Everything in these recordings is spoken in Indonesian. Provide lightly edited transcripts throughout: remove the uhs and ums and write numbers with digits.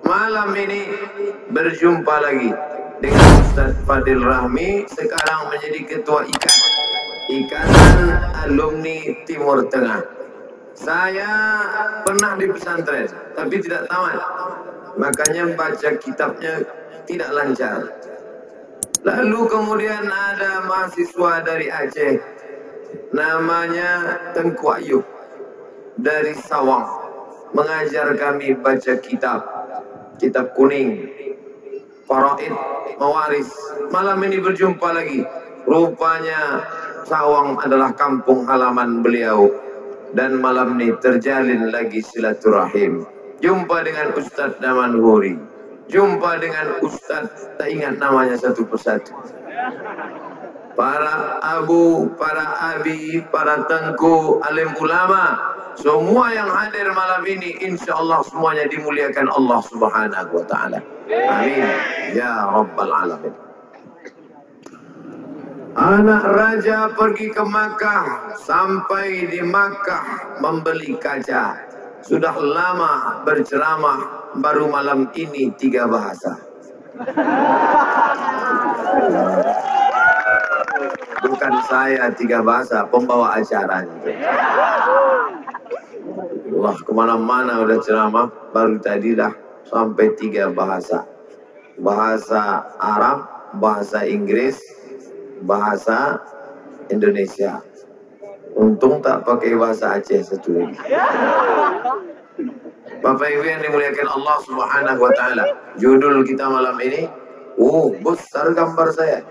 Malam ini berjumpa lagi dengan Ustaz Fadil Rahmi, sekarang menjadi ketua Ikatan Alumni Timur Tengah. Saya pernah di pesantren, tapi tidak tamat. Makanya baca kitabnya tidak lancar. Lalu kemudian ada mahasiswa dari Aceh, namanya Tengku Ayub dari Sawang, mengajar kami baca kitab kuning, Faraid, Mawaris. Malam ini berjumpa lagi. Rupanya Sawang adalah kampung halaman beliau, dan malam ini terjalin lagi silaturahim. Jumpa dengan Ustadz Daman Huri, jumpa dengan Ustadz, tak ingat namanya satu persatu. Para abu, para abi, para tengku, alim ulama, semua yang hadir malam ini, insya Allah semuanya dimuliakan Allah Subhanahu wa Ta'ala. Amin ya Rabbal Alamin. Anak raja pergi ke Makkah, sampai di Makkah membeli kaca. Sudah lama berceramah, baru malam ini 3 bahasa. Bukan saya 3 bahasa, pembawa acaranya. Wah, kemana-mana udah ceramah, baru tadi dah sampai 3 bahasa. Bahasa Arab, bahasa Inggris, bahasa Indonesia. Untung tak pakai bahasa Aceh satu lagi. Bapak Ibu yang dimuliakan Allah Subhanahu wa Ta'ala, judul kita malam ini, besar gambar saya.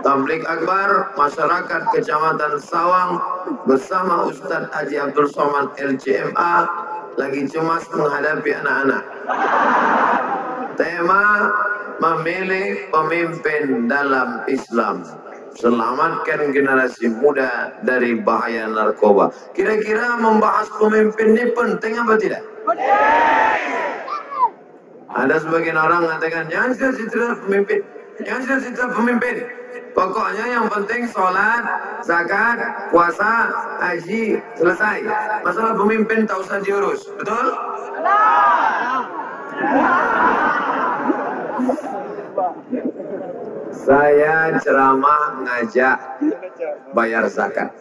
Tabligh Akbar masyarakat Kecamatan Sawang bersama Ustadz Haji Abdul Somad LCMA lagi cemas menghadapi anak-anak. Tema memilih pemimpin dalam Islam, selamatkan generasi muda dari bahaya narkoba. Kira-kira membahas pemimpin ini penting apa tidak? Ada sebagian orang mengatakan jangan citra pemimpin, jangan citra pemimpin. Pokoknya yang penting sholat, zakat, puasa, haji, selesai. Masalah pemimpin tak usah diurus, betul? Saya ceramah ngajak bayar zakat.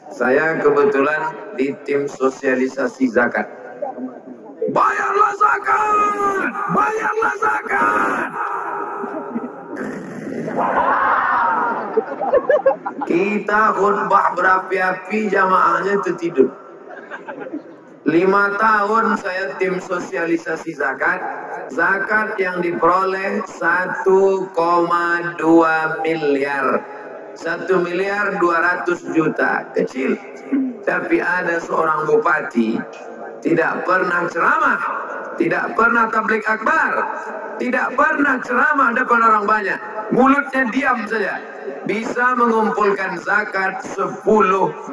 Saya kebetulan di tim sosialisasi zakat. Bayarlah zakat! Bayarlah zakat! Kita khutbah berapi-api, jamaahnya tertidur. 5 tahun saya tim sosialisasi zakat. Zakat yang diperoleh 1,2 miliar. 1.200.000.000. Kecil. Tapi ada seorang bupati tidak pernah ceramah, tidak pernah tabligh akbar, tidak pernah ceramah depan orang banyak. Mulutnya diam saja. Bisa mengumpulkan zakat 10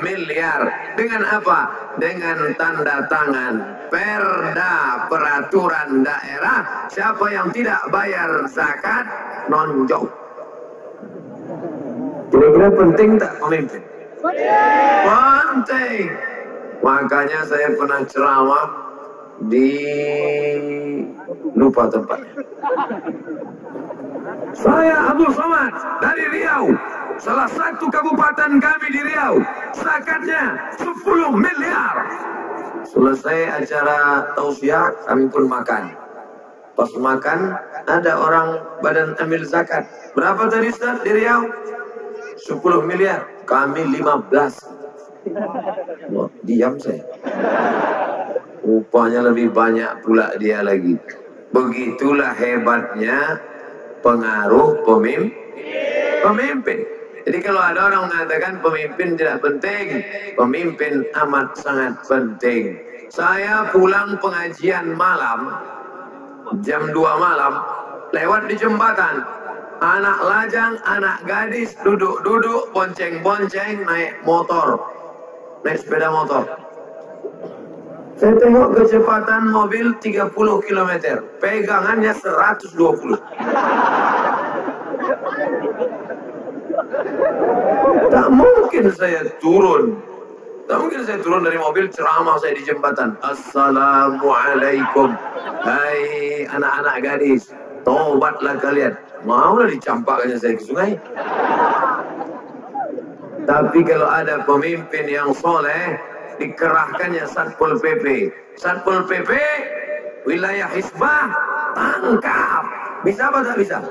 miliar. Dengan apa? Dengan tanda tangan perda peraturan daerah. Siapa yang tidak bayar zakat, nonjok. Kira-kira penting tak pemimpin? Penting. Makanya saya pernah ceramah di lupa tempatnya. Saya Abdul Somad dari Riau, salah satu kabupaten kami di Riau. Zakatnya 10 miliar. Selesai acara tausiah, kami pun makan. Pas makan, ada orang badan ambil zakat. Berapa tadi Ustaz di Riau? 10 miliar. Kami 15. Wah, diam saya. Rupanya lebih banyak pula dia lagi. Begitulah hebatnya pengaruh pemimpin. Jadi kalau ada orang mengatakan pemimpin tidak penting, pemimpin amat sangat penting. Saya pulang pengajian malam, jam 2 malam, lewat di jembatan. Anak lajang, anak gadis, duduk-duduk, bonceng-bonceng, naik motor, naik sepeda motor. Saya tengok kecepatan mobil 30 km, pegangannya 120. Tak mungkin saya turun Tak mungkin saya turun dari mobil ceramah saya di jembatan. Assalamualaikum. Hai anak-anak gadis, tobatlah kalian. Maulah dicampakkannya saya ke sungai. Tapi kalau ada pemimpin yang soleh, dikerahkannya Satpol PP. Satpol PP, wilayah Hizbah, tangkap. Bisa apa tak bisa?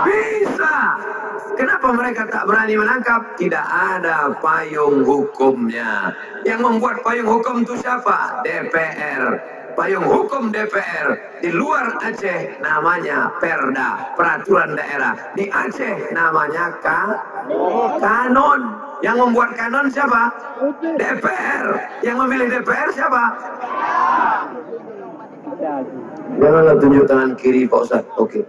Bisa. Kenapa mereka tak berani menangkap? Tidak ada payung hukumnya. Yang membuat payung hukum itu siapa? DPR. Payung hukum DPR. Di luar Aceh namanya Perda, peraturan daerah. Di Aceh namanya kanon. Yang membuat kanon siapa? DPR. Yang memilih DPR siapa? Janganlah tunjuk tangan kiri Pak Ustaz. Oke.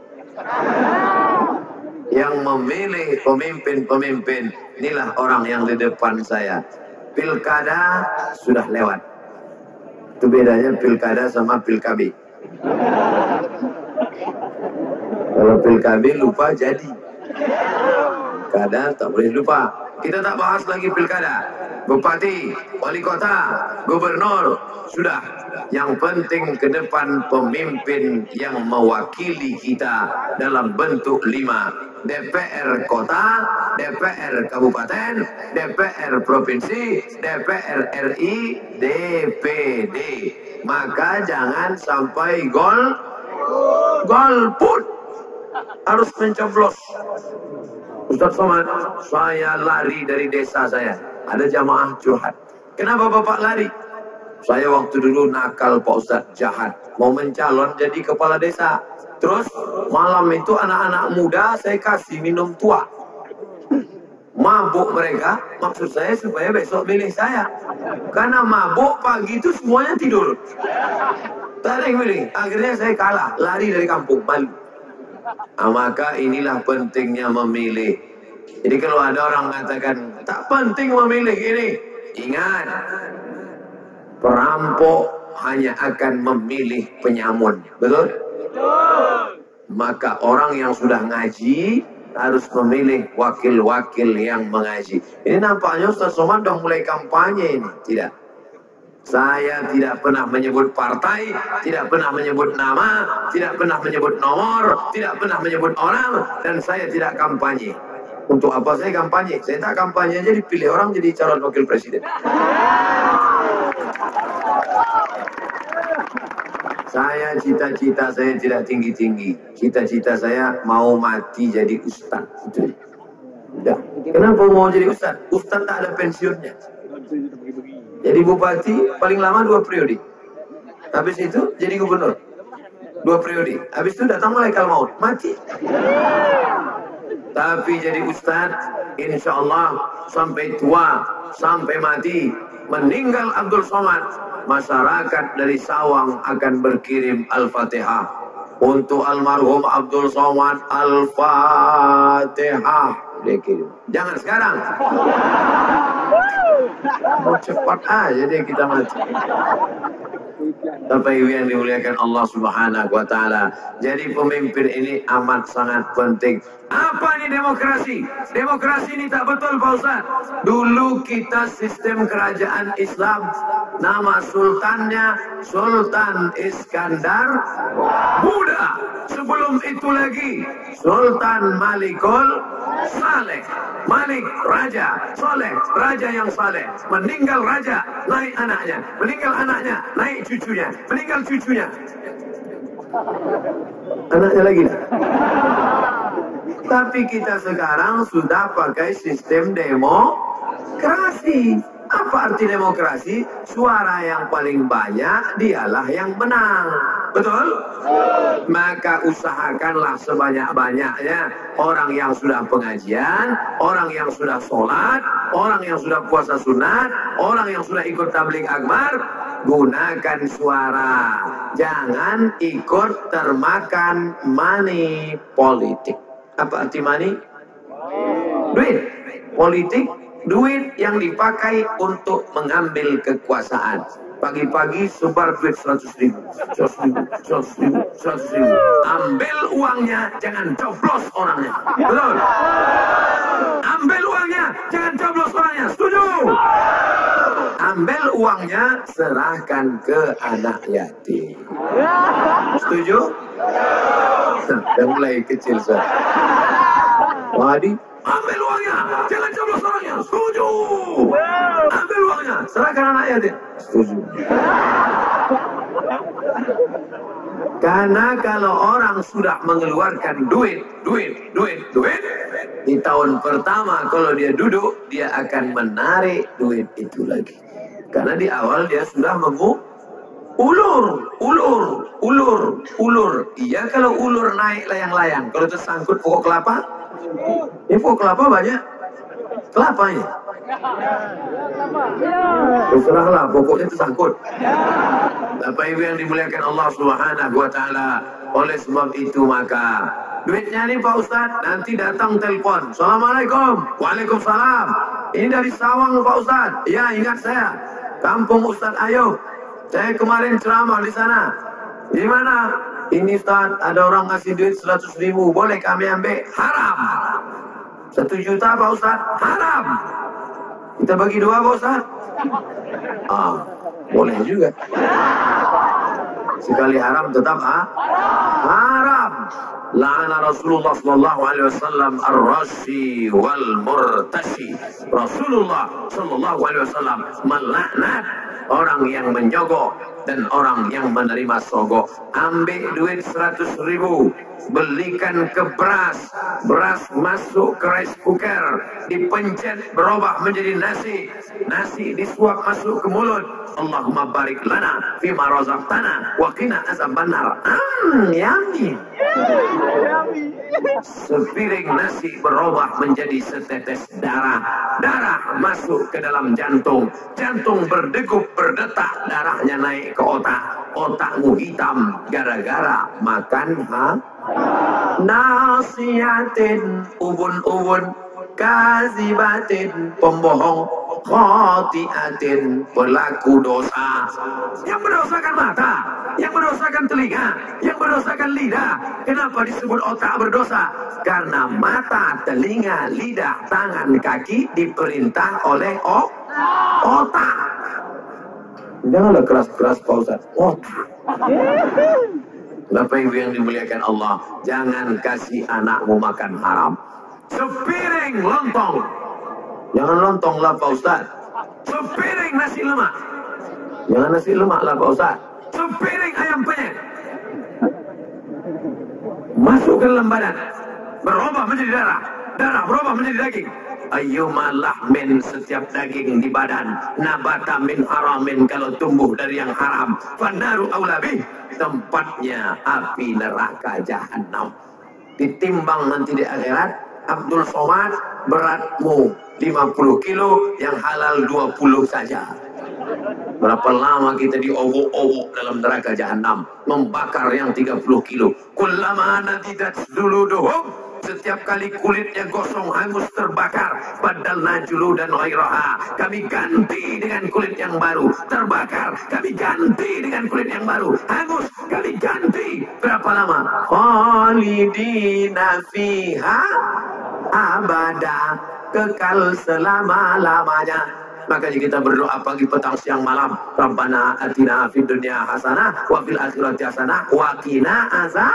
Yang memilih pemimpin-pemimpin, inilah orang yang di depan saya. Pilkada sudah lewat. Itu bedanya pilkada sama pilkabi. Kalau pilkabi lupa jadi. Pilkada tak boleh lupa. Kita tak bahas lagi pilkada. Bupati, wali kota, gubernur, sudah. Yang penting ke depan pemimpin yang mewakili kita dalam bentuk 5. DPR kota, DPR kabupaten, DPR provinsi, DPR RI, DPD. Maka jangan sampai golput. Harus mencoblos. Ustaz Somad, saya lari dari desa saya. Ada jamaah curhat. Kenapa Bapak lari? Saya waktu dulu nakal Pak Ustaz, jahat. Mau mencalon jadi kepala desa. Terus malam itu anak-anak muda saya kasih minum tua. Mabuk mereka, maksud saya supaya besok milih saya. Karena mabuk pagi itu semuanya tidur. Tak ada yang milih. Akhirnya saya kalah, lari dari kampung, malu. Nah, maka inilah pentingnya memilih. Jadi kalau ada orang mengatakan tak penting memilih ini, ingat, perampok hanya akan memilih penyamun, betul? Maka orang yang sudah ngaji harus memilih wakil-wakil yang mengaji. Ini nampaknya Ustaz Somad sudah mulai kampanye ini. Tidak. Saya tidak pernah menyebut partai, tidak pernah menyebut nama, tidak pernah menyebut nomor, tidak pernah menyebut orang, dan saya tidak kampanye. Untuk apa saya kampanye? Saya tak kampanye aja dipilih orang jadi calon wakil presiden. Saya cita-cita saya tidak tinggi-tinggi. Cita-cita saya mau mati jadi ustaz. Itu. Udah. Kenapa mau jadi ustaz? Ustaz tak ada pensiunnya. Jadi bupati paling lama 2 periode. Habis itu jadi gubernur 2 periode. Habis itu datang malaikat maut, mati. Tapi jadi ustaz, insya Allah sampai tua, sampai mati, meninggal Abdul Somad, masyarakat dari Sawang akan berkirim Al-Fatihah. Untuk almarhum Abdul Somad, Al-Fatihah. Dia kirim. Jangan sekarang. Mau cepat aja deh kita mati. Bapak Ibu yang dimuliakan Allah Subhanahu wa Ta'ala. Jadi pemimpin ini amat sangat penting. Apa ini demokrasi? Demokrasi ini tak betul Pak Ustaz. Dulu kita sistem kerajaan Islam. Nama sultannya Sultan Iskandar Muda. Sebelum itu lagi Sultan Malikul Saleh. Malik raja soleh, raja yang saleh. Meninggal raja, naik anaknya. Meninggal anaknya, naik cucunya. Meninggal cucunya, anaknya lagi. Tapi kita sekarang sudah pakai sistem demokrasi. Apa arti demokrasi? Suara yang paling banyak dialah yang menang. Betul? Maka usahakanlah sebanyak-banyaknya orang yang sudah pengajian, orang yang sudah sholat, orang yang sudah puasa sunat, orang yang sudah ikut tabligh akbar, gunakan suara. Jangan ikut termakan money politik. Apa arti money? Duit. Politik, duit yang dipakai untuk mengambil kekuasaan. Pagi-pagi sebar duit 100.000, 100.000, 100.000, 100.000. Ambil uangnya, jangan coblos orangnya. Betul? Ambil uangnya, jangan coblos orangnya. Setuju? ambil uangnya, serahkan ke anak yatim. Setuju? Dah mulai kecil saya. Wadi, ambil uangnya, jangan coblos orangnya. Setuju. Ambil uangnya, serahkan anak yatim. Setuju. Karena kalau orang sudah mengeluarkan duit, di tahun pertama kalau dia duduk, dia akan menarik duit itu lagi. Karena di awal dia sudah ulur. Iya kalau ulur naik layang-layang. Kalau tersangkut pokok kelapa, ini pokok kelapa banyak kelapanya. Terserahlah, pokoknya tersangkut. Bapak Ibu yang dimuliakan Allah Subhanahu wa Ta'ala, oleh sebab itu maka duitnya nih Pak Ustadz, nanti datang telepon. Assalamualaikum. Waalaikumsalam. Ini dari Sawang Pak Ustadz. Ya, ingat saya. Kampung Ustadz Ayub. Saya kemarin ceramah di sana. Di mana? Ini Ustadz, ada orang ngasih duit 100.000. Boleh kami ambil? Haram. 1 juta Pak Ustadz? Haram. Kita bagi 2 Pak Ustadz? Boleh juga. Sekali haram tetap haram. La'ana Rasulullah sallallahu alaihi wasallam ar-rashi wal murtashi. Rasulullah sallallahu alaihi wasallam melaknat orang yang menyogok dan orang yang menerima sogok. Ambil duit 100.000, belikan ke beras masuk ke rice cooker, dipencet berubah menjadi nasi disuap masuk ke mulut. Allahumma barik lana fima razaqtana wa qina azabannar. Yummy. Sepiring nasi berubah menjadi setetes darah masuk ke dalam jantung berdegup berdetak, darahnya naik ke otakmu hitam gara-gara makan nasihatin ubun kazibatin pembohong, khotiatin pelaku dosa, yang mendosakan mata, yang mendosakan telinga, yang mendosakan lidah. Kenapa disebut otak berdosa? Karena mata, telinga, lidah, tangan, kaki diperintah oleh otak. Janganlah keras-keras Pak Ustaz. Otak. Bapak Ibu yang dimuliakan Allah, jangan kasih anakmu makan haram. Sepiring lontong, jangan lontong lah Pak Ustaz. Sepiring nasi lemak, jangan nasi lemak lah Pak Ustaz. Sepiring ayam penyet, masuk ke dalam badan, berubah menjadi darah berubah menjadi daging. Ayyuma lahmin, setiap daging di badan, nabata min haramin, kalau tumbuh dari yang haram, fanaru aulabih, tempatnya api neraka jahanam. Ditimbang nanti di akhirat, Abdul Somad, beratmu 50 kilo, yang halal 20 saja. Berapa lama kita diobok-obok dalam neraka jahanam, membakar yang 30 kilo. Kullama nadidat duluduhum, setiap kali kulitnya gosong hangus terbakar, badal najulu dan ghairaha, kami ganti dengan kulit yang baru, terbakar kami ganti dengan kulit yang baru, hangus kami ganti. Berapa lama? Khalidina fiha abada, kekal selama-lamanya. Makanya kita berdoa pagi, petang, siang, malam. Rabbana atina fid dunya hasanah wa fil akhirati hasanah wa qina azab.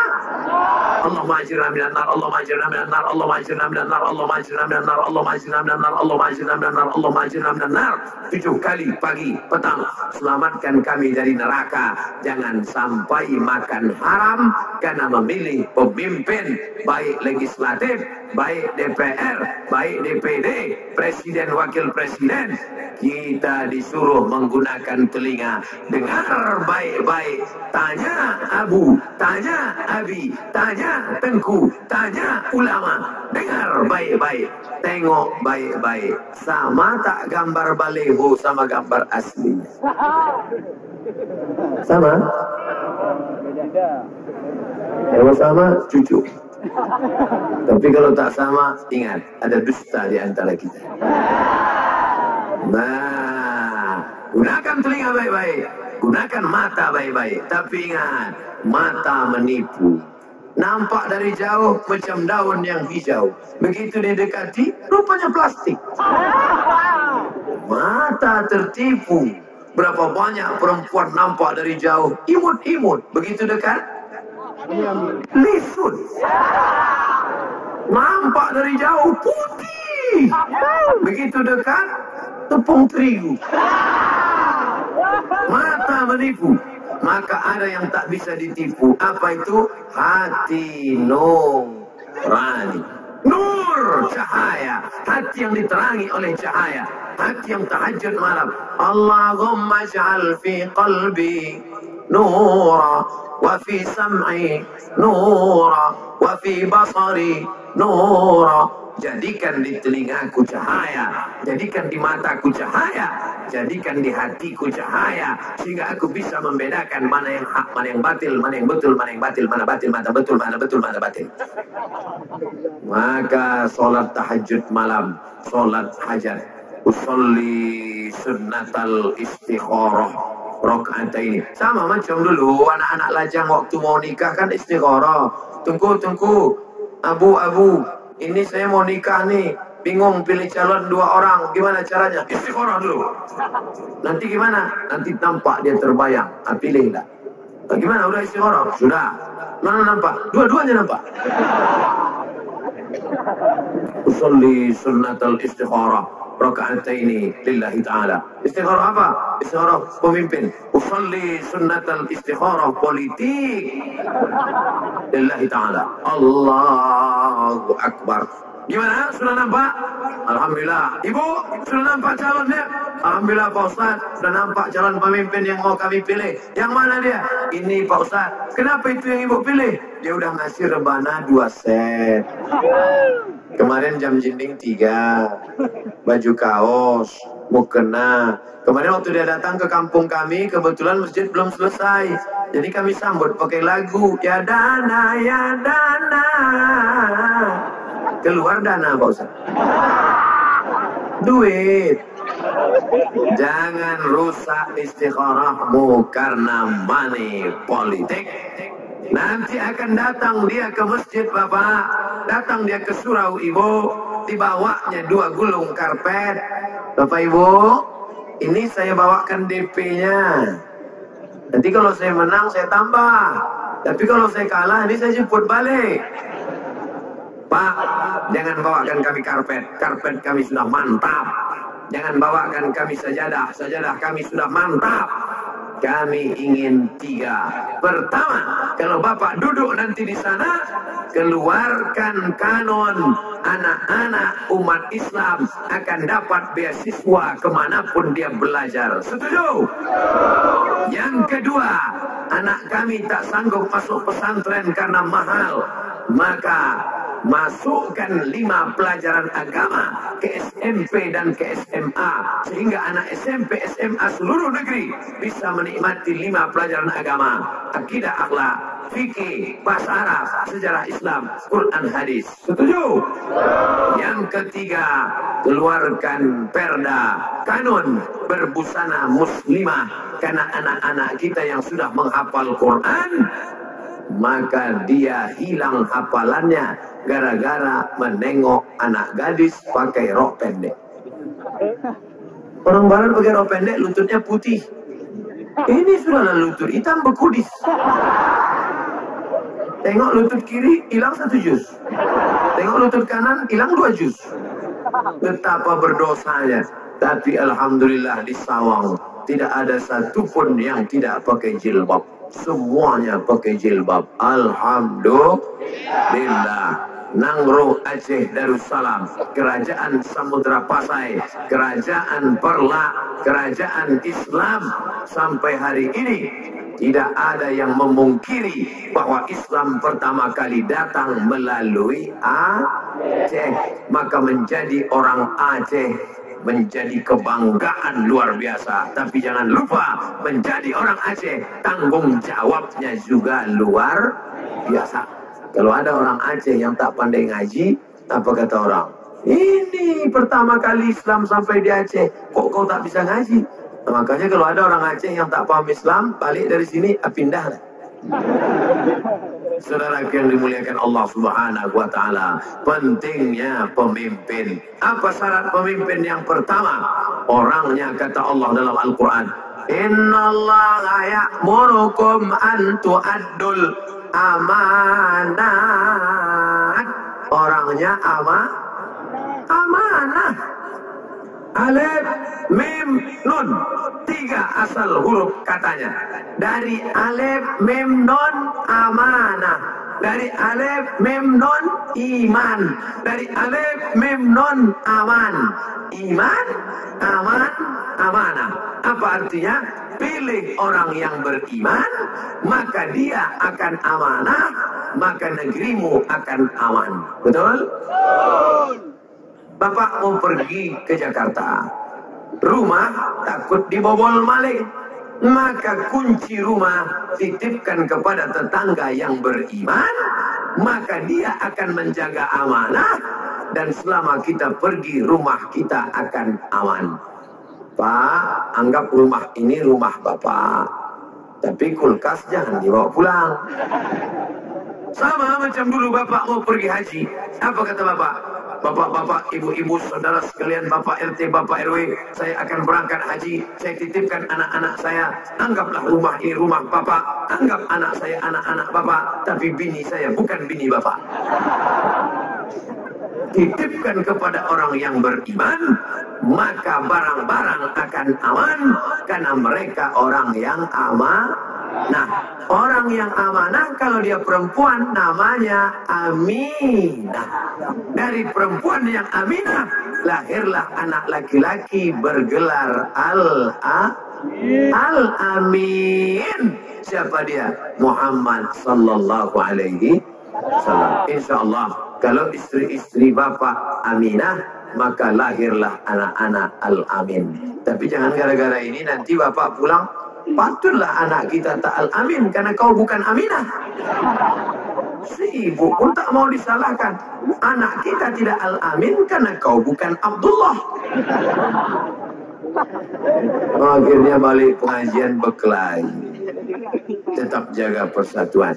Allahumma ajirna minan nar, Allahumma ajirna minan nar, Allahumma ajirna minan nar, Allahumma ajirna minan nar, Allahumma ajirna minan nar, Allahumma ajirna minan nar, Allahumma ajirna minan nar. 7 kali pagi, petang. Selamatkan kami dari neraka. Jangan sampai makan haram karena memilih pemimpin, baik legislatif, baik DPR, baik DPD, presiden, wakil presiden. Kita disuruh menggunakan telinga, dengar baik-baik, tanya Abu, tanya Abi, tanya Tengku, tanya ulama, dengar baik-baik, tengok baik-baik. Sama tak gambar baleho sama gambar asli? Sama? Kalau sama, cucu. Tapi kalau tak sama, ingat, ada dusta di antara kita. Nah, gunakan telinga baik-baik, gunakan mata baik-baik. Tapi ingat, mata menipu. Nampak dari jauh macam daun yang hijau, begitu didekati rupanya plastik. Mata mata tertipu. Berapa banyak perempuan nampak dari jauh imut-imut, begitu dekat lisut. Nampak dari jauh putih, begitu dekat tepung terigu. Mata menipu. Maka ada yang tak bisa ditipu. Apa itu? Hati nurani. Nur, cahaya. Hati yang diterangi oleh cahaya. Hati yang tahajud malam. Allahumma ja'al fi qalbi nura, wa fi sam'i nura, wa fi basari nura. Jadikan di telingaku cahaya, jadikan di mataku cahaya, jadikan di hatiku cahaya, sehingga aku bisa membedakan mana yang hak, mana yang batil, mana yang betul, mana yang batil, mana batil, mana betul, mana betul, mana batil. Maka solat tahajud malam, solat hajat, usolli sunnatal istikharah rakaat ini. Sama macam dulu anak-anak lajang waktu mau nikah kan istikharah. Tunggu, abu, ini saya mau nikah nih, bingung pilih calon 2 orang, gimana caranya? Istikharah dulu. Nanti gimana? Nanti nampak dia terbayang. Pilih enggak? Gimana? Udah istikharah? Sudah. Mana nampak? Dua-duanya nampak. Usolli sunnatal istikharah rakaataini lillahi ta'ala. Istikharah apa? Istikharah pemimpin. Usolli sunnatal istikharah politik lillahi ta'ala. Allahu Akbar. Gimana? Sudah nampak? Alhamdulillah. Ibu, sudah nampak calonnya? Alhamdulillah Pak Ustaz, sudah nampak calon pemimpin yang mau kami pilih. Yang mana dia? Ini Pak Ustaz. Kenapa itu yang ibu pilih? Dia udah ngasih rebana 2 set. Kemarin jam jinding 3. Baju kaos, mukena. Kemarin waktu dia datang ke kampung kami, kebetulan masjid belum selesai. Jadi kami sambut pakai lagu Ya Dana, Ya Dana. Keluar dana Pak Ustaz. Duit. Jangan rusak istikharahmu karena money politik. Nanti akan datang dia ke masjid Bapak, datang dia ke surau Ibu, dibawanya 2 gulung karpet. Bapak Ibu, ini saya bawakan DP-nya. Nanti kalau saya menang saya tambah. Tapi kalau saya kalah ini saya jemput balik. Pak, jangan bawakan kami karpet. Karpet kami sudah mantap. Jangan bawakan kami sajadah. Sajadah kami sudah mantap. Kami ingin 3. Pertama, kalau Bapak duduk nanti di sana, keluarkan kanon anak-anak umat Islam akan dapat beasiswa kemanapun dia belajar. Setuju? Yang kedua, anak kami tak sanggup masuk pesantren karena mahal. Maka masukkan 5 pelajaran agama ke SMP dan ke SMA, sehingga anak SMP, SMA seluruh negeri bisa menikmati 5 pelajaran agama: akidah, akhlak, fikih, bahasa Arab, sejarah Islam, Quran, hadis. Setuju? Yang ketiga, keluarkan perda kanun berbusana muslimah, karena anak-anak kita yang sudah menghafal Quran, maka dia hilang hafalannya gara-gara menengok anak gadis pakai rok pendek. Orang barat pakai rok pendek, lututnya putih. Ini sudah lutut hitam bekudis. Tengok lutut kiri, hilang 1 juz. Tengok lutut kanan, hilang 2 juz. Betapa berdosanya. Tapi alhamdulillah di Sawang tidak ada satupun yang tidak pakai jilbab. Semuanya pakai jilbab. Alhamdulillah. Nangro Aceh Darussalam, Kerajaan Samudra Pasai, Kerajaan Perla, Kerajaan Islam, sampai hari ini tidak ada yang memungkiri bahwa Islam pertama kali datang melalui Aceh. Maka menjadi orang Aceh menjadi kebanggaan luar biasa. Tapi jangan lupa, menjadi orang Aceh tanggung jawabnya juga luar biasa. Kalau ada orang Aceh yang tak pandai ngaji, apa kata orang? Ini pertama kali Islam sampai di Aceh, kok kau tak bisa ngaji? Nah, makanya kalau ada orang Aceh yang tak paham Islam, balik dari sini, pindah. Saudara yang dimuliakan Allah Subhanahu wa Ta'ala, pentingnya pemimpin. Apa syarat pemimpin yang pertama? Orangnya kata Allah dalam Al-Quran, Innallaha ya'murukum an tu'addul amanat. Orangnya amanah. Alif, mim, nun. 3 asal huruf katanya. Dari alif, mim, nun, amanah. Dari alif, mim, nun, iman. Dari alif, mim, nun, aman. Iman, aman, amanah. Apa artinya? Pilih orang yang beriman, maka dia akan amanah, maka negerimu akan aman. Betul? Bapak mau pergi ke Jakarta, rumah takut dibobol maling, maka kunci rumah titipkan kepada tetangga yang beriman, maka dia akan menjaga amanah, dan selama kita pergi rumah kita akan aman. Pak, anggap rumah ini rumah Bapak, tapi kulkas jangan dibawa pulang. Sama macam dulu Bapak mau pergi haji. Apa kata Bapak? Bapak-bapak, ibu-ibu, saudara sekalian, Bapak RT, Bapak RW, saya akan berangkat haji. Saya titipkan anak-anak saya. Anggaplah rumah ini rumah Bapak. Anggap anak saya anak-anak Bapak. Tapi bini saya bukan bini Bapak. Titipkan kepada orang yang beriman, maka barang-barang akan aman, karena mereka orang yang amanah. Nah, orang yang amanah kalau dia perempuan namanya Aminah. Dari perempuan yang Aminah lahirlah anak laki-laki bergelar Al-Amin. Siapa dia? Muhammad sallallahu alaihi wasallam. Insyaallah kalau istri-istri Bapak Aminah, maka lahirlah anak-anak Al-Amin. Tapi jangan gara-gara ini nanti Bapak pulang, patutlah anak kita tak Al-Amin karena kau bukan Aminah. Si ibu pun tak mau disalahkan. Anak kita tidak Al-Amin karena kau bukan Abdullah. Akhirnya balik pengajian berkelahi. Tetap jaga persatuan.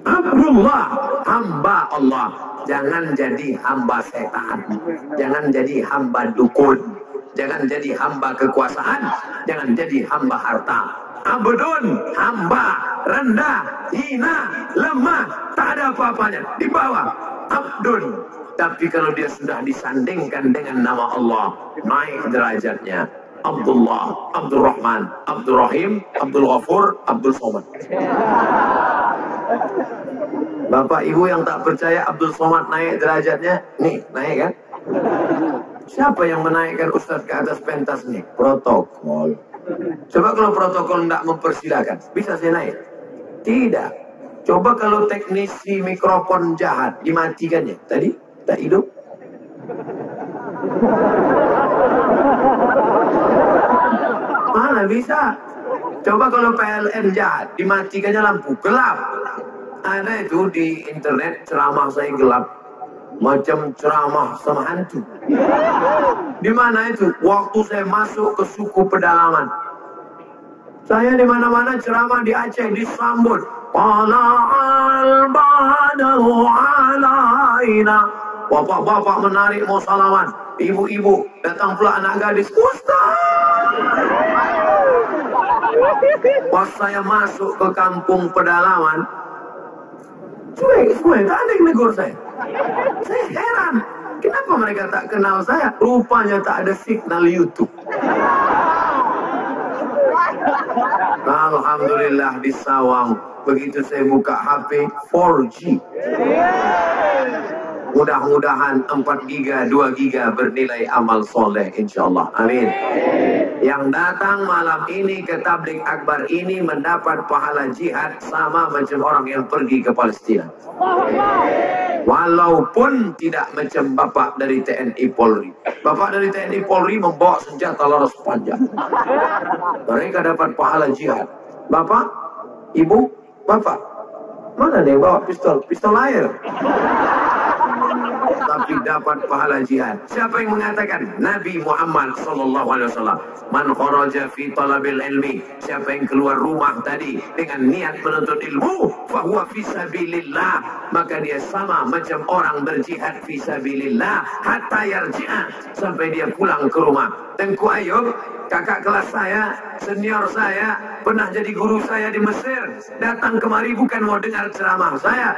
Abdullah, hamba Allah. Jangan jadi hamba setan. Jangan jadi hamba dukun. Jangan jadi hamba kekuasaan. Jangan jadi hamba harta. Abdun, hamba, rendah, hina, lemah, tak ada apa-apanya. Di bawah, abdun. Tapi kalau dia sudah disandingkan dengan nama Allah, naik derajatnya. Abdullah, Abdurrahman, Abdurrahim, Abdul Ghafur, Abdul Somad. Bapak ibu yang tak percaya Abdul Somad naik derajatnya, nih naik kan? Siapa yang menaikkan Ustadz ke atas pentas nih? Protokol. Coba kalau protokol tidak mempersilahkan, bisa saya naik? Tidak. Coba kalau teknisi mikrofon jahat, dimatikannya. Tadi tak hidup. Mana bisa? Coba kalau PLN jahat, dimatikannya lampu, gelap. Ada itu di internet ceramah saya gelap, macam ceramah sama hantu. Di mana itu? Waktu saya masuk ke suku pedalaman. Saya di mana-mana ceramah di Aceh disambut. Tala'al badru alaina. Bapak-bapak menarik mau salaman. Ibu-ibu datang pula anak gadis. Ustaz. Pas saya masuk ke kampung pedalaman, cuek, tak ada yang negur saya. Saya heran, kenapa mereka tak kenal saya? Rupanya tak ada signal YouTube. Alhamdulillah di Sawang, begitu saya buka HP 4G. Mudah-mudahan 4 giga, 2 giga bernilai amal soleh insyaallah. Amin. Yang datang malam ini ke tabligh akbar ini mendapat pahala jihad sama macam orang yang pergi ke Palestina. Walaupun tidak macam bapak dari TNI Polri. Bapak dari TNI Polri membawa senjata laras panjang. Mereka dapat pahala jihad. Bapak, ibu, bapak, mana nih bawa pistol? Pistol air. tapi dapat pahala jihad. Siapa yang mengatakan? Nabi Muhammad SAW. Man kharaja fi talabil ilmi, siapa yang keluar rumah tadi dengan niat menuntut ilmu, fahuwa fi sabilillah, maka dia sama macam orang berjihad fi sabilillah hatta yarji'a, sampai dia pulang ke rumah. Tengku Ayub, kakak kelas saya, senior saya, pernah jadi guru saya di Mesir, datang kemari bukan mau dengar ceramah saya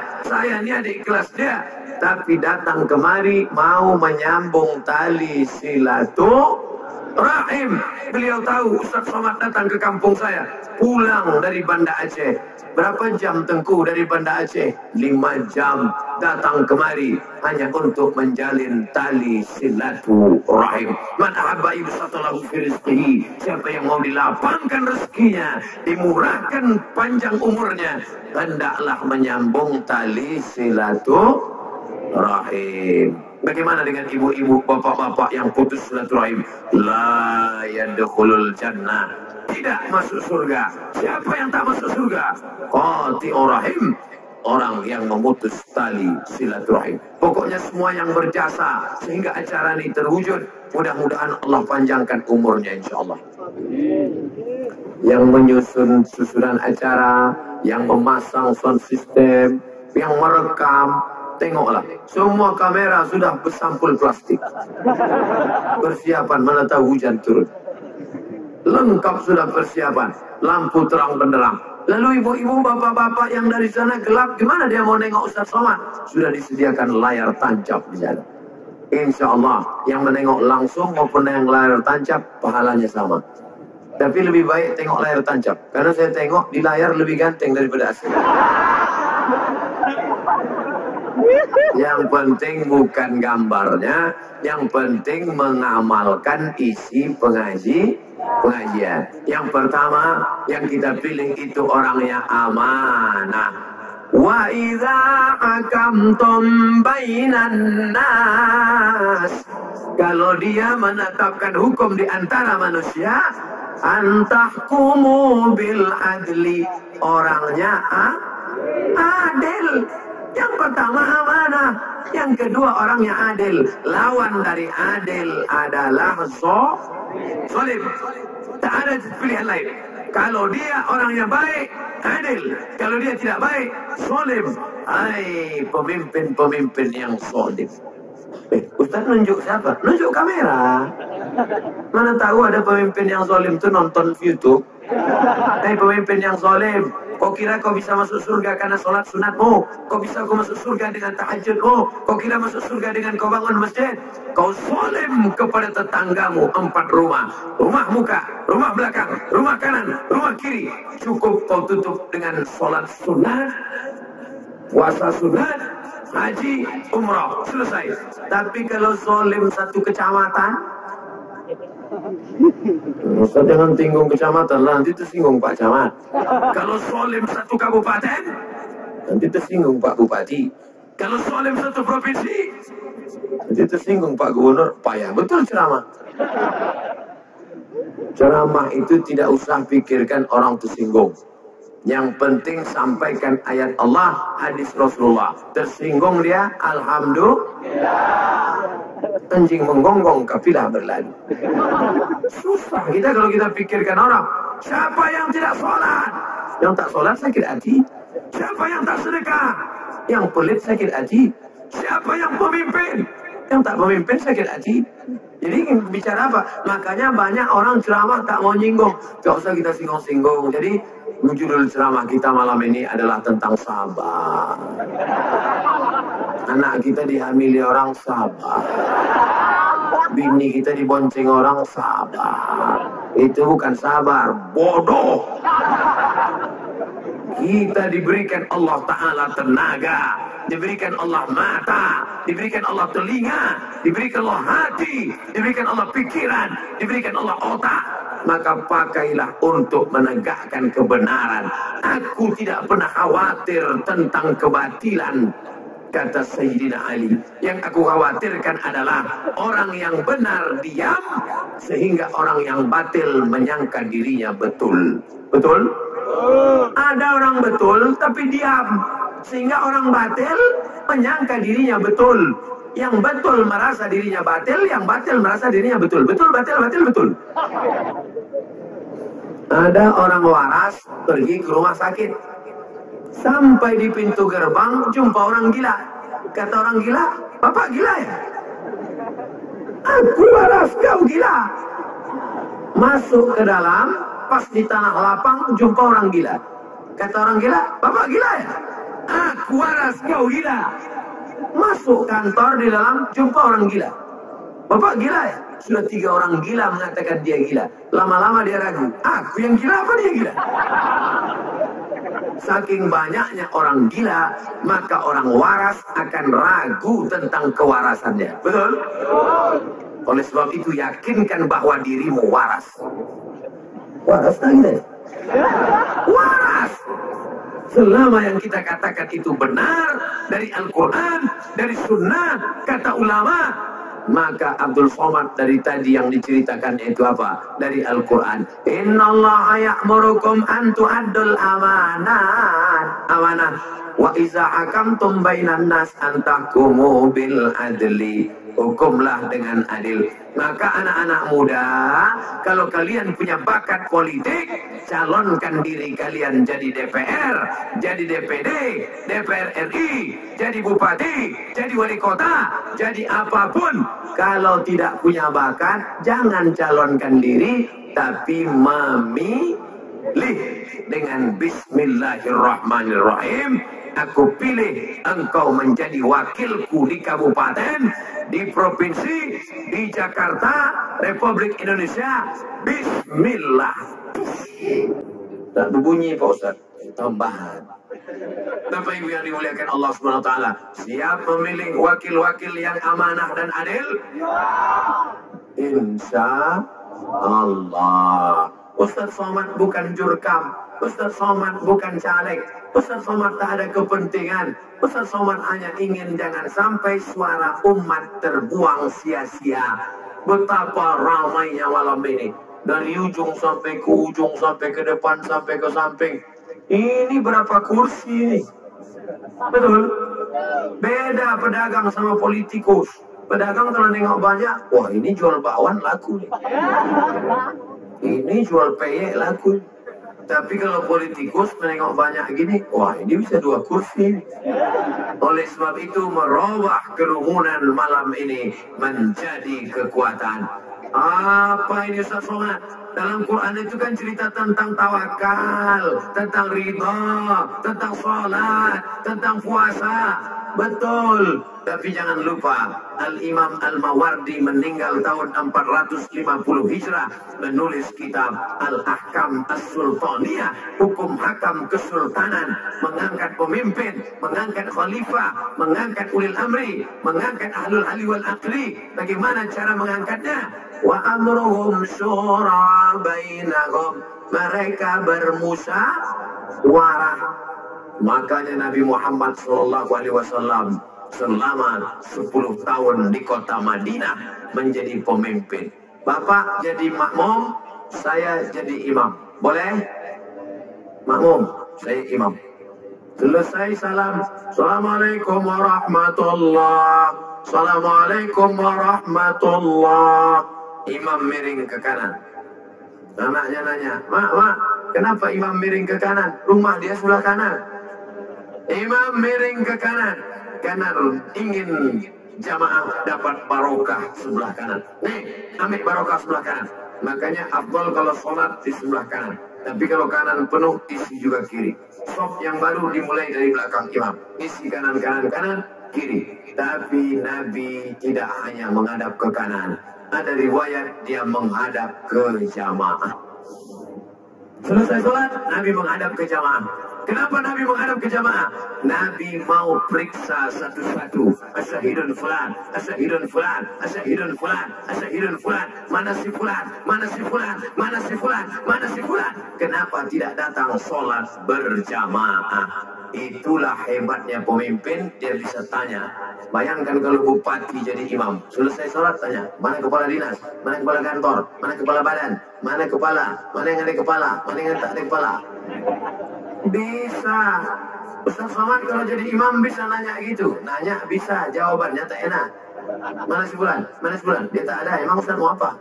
ini adik kelas dia, tapi datang kemari mau menyambung tali silaturahim. Beliau tahu Ustaz Somad datang ke kampung saya, pulang dari Banda Aceh. Berapa jam Tengku dari Banda Aceh? 5 jam datang kemari hanya untuk menjalin tali silaturahim. Man ahabba yubsatalahu fi rizqihi, siapa yang mau dilapangkan rezekinya, dimurahkan panjang umurnya, hendaklah menyambung tali silaturahim. Bagaimana dengan ibu-ibu, bapak-bapak yang putus silaturahim? La yadkhulul jannah, tidak masuk surga. Siapa yang tak masuk surga? Qati'ur rahim, orang yang memutus tali silaturahim. Pokoknya semua yang berjasa sehingga acara ini terwujud, mudah-mudahan Allah panjangkan umurnya insyaallah. Yang menyusun susunan acara, yang memasang sound system, yang merekam, tengoklah, semua kamera sudah bersampul plastik. Persiapan, mana tahu hujan turun. Lengkap sudah persiapan, lampu terang benderang. Lalu ibu-ibu, bapak-bapak yang dari sana gelap, gimana dia mau nengok Ustaz Somad? Sudah disediakan layar tancap di sana. Insya Allah, yang menengok langsung maupun yang layar tancap, pahalanya sama. Tapi lebih baik tengok layar tancap, karena saya tengok di layar lebih ganteng daripada asli. Yang penting bukan gambarnya, yang penting mengamalkan isi pengajian. Yang pertama yang kita pilih itu orangnya amanah. Wa idza hakamtum bainan nas, kalau dia menetapkan hukum di antara manusia, antahkumu bil adli, orangnya adil. Yang pertama amanah, yang kedua orangnya adil. Lawan dari adil adalah zalim. Tak ada pilihan lain. Kalau dia orangnya baik, adil. Kalau dia tidak baik, zalim. Hai pemimpin-pemimpin yang zalim. Ustaz nunjuk siapa? Nunjuk kamera. Mana tahu ada pemimpin yang zalim tu nonton YouTube. Pemimpin yang zalim, kau kira kau bisa masuk surga karena sholat sunatmu? Kau bisa kau masuk surga dengan tahajudmu? Kau kira masuk surga dengan kau bangun masjid? Kau zalim kepada tetanggamu 4 rumah. Rumah muka, rumah belakang, rumah kanan, rumah kiri. Cukup kau tutup dengan sholat sunat, puasa sunat, haji, umrah, selesai. Tapi kalau zalim 1 kecamatan, Ustaz jangan tinggung kecamatan lah, nanti tersinggung Pak Camat. Kalau zalim 1 kabupaten, nanti tersinggung Pak Bupati. Kalau zalim 1 provinsi, nanti tersinggung Pak Gubernur. Payah betul ceramah. Ceramah itu tidak usah pikirkan orang tersinggung. Yang penting sampaikan ayat Allah, hadis Rasulullah. Tersinggung dia, alhamdulillah. Anjing menggonggong, kafilah berlalu. Susah kita kalau kita pikirkan orang. Siapa yang tidak sholat? Yang tak sholat sakit hati. Siapa yang tak sedekah? Yang pelit sakit hati. Siapa yang pemimpin? Yang tak pemimpin sakit hati. Jadi bicara apa? Makanya banyak orang ceramah tak mau nyinggung. Gak usah kita singgung-singgung. Jadi judul ceramah kita malam ini adalah tentang sabar. Anak kita dihamili orang, sabar. Bini kita dibonceng orang, sabar. Itu bukan sabar, bodoh. Kita diberikan Allah Ta'ala tenaga, diberikan Allah mata, diberikan Allah telinga, diberikan Allah hati, diberikan Allah pikiran, diberikan Allah otak. Maka pakailah untuk menegakkan kebenaran. Aku tidak pernah khawatir tentang kebatilan, kata Sayyidina Ali. Yang aku khawatirkan adalah orang yang benar diam, sehingga orang yang batil menyangka dirinya betul. Betul? Ada orang betul tapi diam, sehingga orang batil menyangka dirinya betul. Yang betul merasa dirinya batil, yang batil merasa dirinya betul. Betul, batil, batil, betul. Ada orang waras pergi ke rumah sakit. Sampai di pintu gerbang jumpa orang gila. Kata orang gila, "Bapak gila ya?" "Aku waras, kau gila." Masuk ke dalam, pas di tanah lapang jumpa orang gila. Kata orang gila, "Bapak gila ya?" "Aku waras, kau gila." Masuk kantor, di dalam jumpa orang gila. "Bapak gila ya?" Sudah 3 orang gila mengatakan dia gila. Lama-lama dia ragu, "Aku yang gila apa dia gila?" Saking banyaknya orang gila, maka orang waras akan ragu tentang kewarasannya. Betul? Oleh sebab itu, yakinkan bahwa dirimu waras. Waras tak kita? Waras! Selama yang kita katakan itu benar dari Al-Quran, dari Sunnah, kata ulama, maka Abdul Somad dari tadi yang diceritakan itu apa? Dari Al-Quran. Innallaha ya'murukum an tu'addul amanat. Amanah. Wa iza hakamtum bainan nas an tahkumu bil adli. Hukumlah dengan adil. Maka anak-anak muda, kalau kalian punya bakat politik, calonkan diri kalian jadi DPR, jadi DPD, DPR RI, jadi bupati, jadi wali kota, jadi apapun. Kalau tidak punya bakat, jangan calonkan diri, tapi memilih dengan Bismillahirrahmanirrahim. Aku pilih engkau menjadi wakilku di kabupaten, di provinsi, di Jakarta, Republik Indonesia. Bismillah. Tak berbunyi Pak Ustaz. Tambahan. Bapak Ibu yang dimuliakan Allah Subhanahu wa taala, siap memilih wakil-wakil yang amanah dan adil? Insya Allah. Ustaz Somad bukan jurkam, Ustaz Somad bukan caleg, Ustaz Somad tak ada kepentingan. Ustaz Somad hanya ingin jangan sampai suara umat terbuang sia-sia. Betapa ramainya malam ini, dari ujung sampai ke ujung, sampai ke depan, sampai ke samping. Ini berapa kursi ini? Betul? Beda pedagang sama politikus. Pedagang kalau nengok banyak, wah ini jual bakwan laku nih. Ini jual peyek laku. Tapi kalau politikus menengok banyak gini, wah ini bisa 2 kursi. Oleh sebab itu, merubah kerumunan malam ini menjadi kekuatan. Apa ini Ustaz Somad? Dalam Quran itu kan cerita tentang tawakal, tentang ridha, tentang sholat, tentang puasa. Betul. Tapi jangan lupa, Al-Imam Al-Mawardi meninggal tahun 450 Hijrah, menulis kitab Al-Ahkam As-Sultaniyah, hukum hakam kesultanan, mengangkat pemimpin, mengangkat khalifah, mengangkat ulil amri, mengangkat ahlul hali wal aqli. Bagaimana cara mengangkatnya? Wa amruhum syura bainahum. Mereka bermusyawarah. Makanya Nabi Muhammad SAW selama 10 tahun di kota Madinah menjadi pemimpin. Bapak jadi makmum, saya jadi imam. Boleh? Makmum, saya imam. Selesai salam, Assalamualaikum warahmatullah, Assalamualaikum warahmatullah. Imam miring ke kanan. Anaknya nanya, Mak, kenapa imam miring ke kanan? Rumah dia sebelah kanan. Imam miring ke kanan karena ingin jamaah dapat barokah sebelah kanan. Nih, ambil barokah sebelah kanan. Makanya afdal kalau sholat di sebelah kanan. Tapi kalau kanan penuh, isi juga kiri. Shop yang baru dimulai dari belakang imam. Isi kanan, kiri. Tapi Nabi tidak hanya menghadap ke kanan. Ada riwayat dia menghadap ke jamaah. Selesai sholat, Nabi menghadap ke jamaah. Kenapa Nabi menghadap ke jamaah? Nabi mau periksa satu-satu. Asyahidun fulan, asyahidun fulan, asyahidun fulan, asyahidun fulan. Mana si fulan, mana si fulan, mana si fulan, mana si fulan. Kenapa tidak datang sholat berjamaah? Itulah hebatnya pemimpin, dia bisa tanya. Bayangkan kalau bupati jadi imam, selesai sholat tanya, mana kepala dinas, mana kepala kantor, mana kepala badan, mana yang ada kepala, mana yang tak ada kepala. Bisa. Ustaz Somad kalau jadi imam bisa nanya gitu. Nanya bisa, jawabannya tak enak. Mana si Fulan? Mana si Fulan? Dia tak ada. Emang Ustaz mau apa?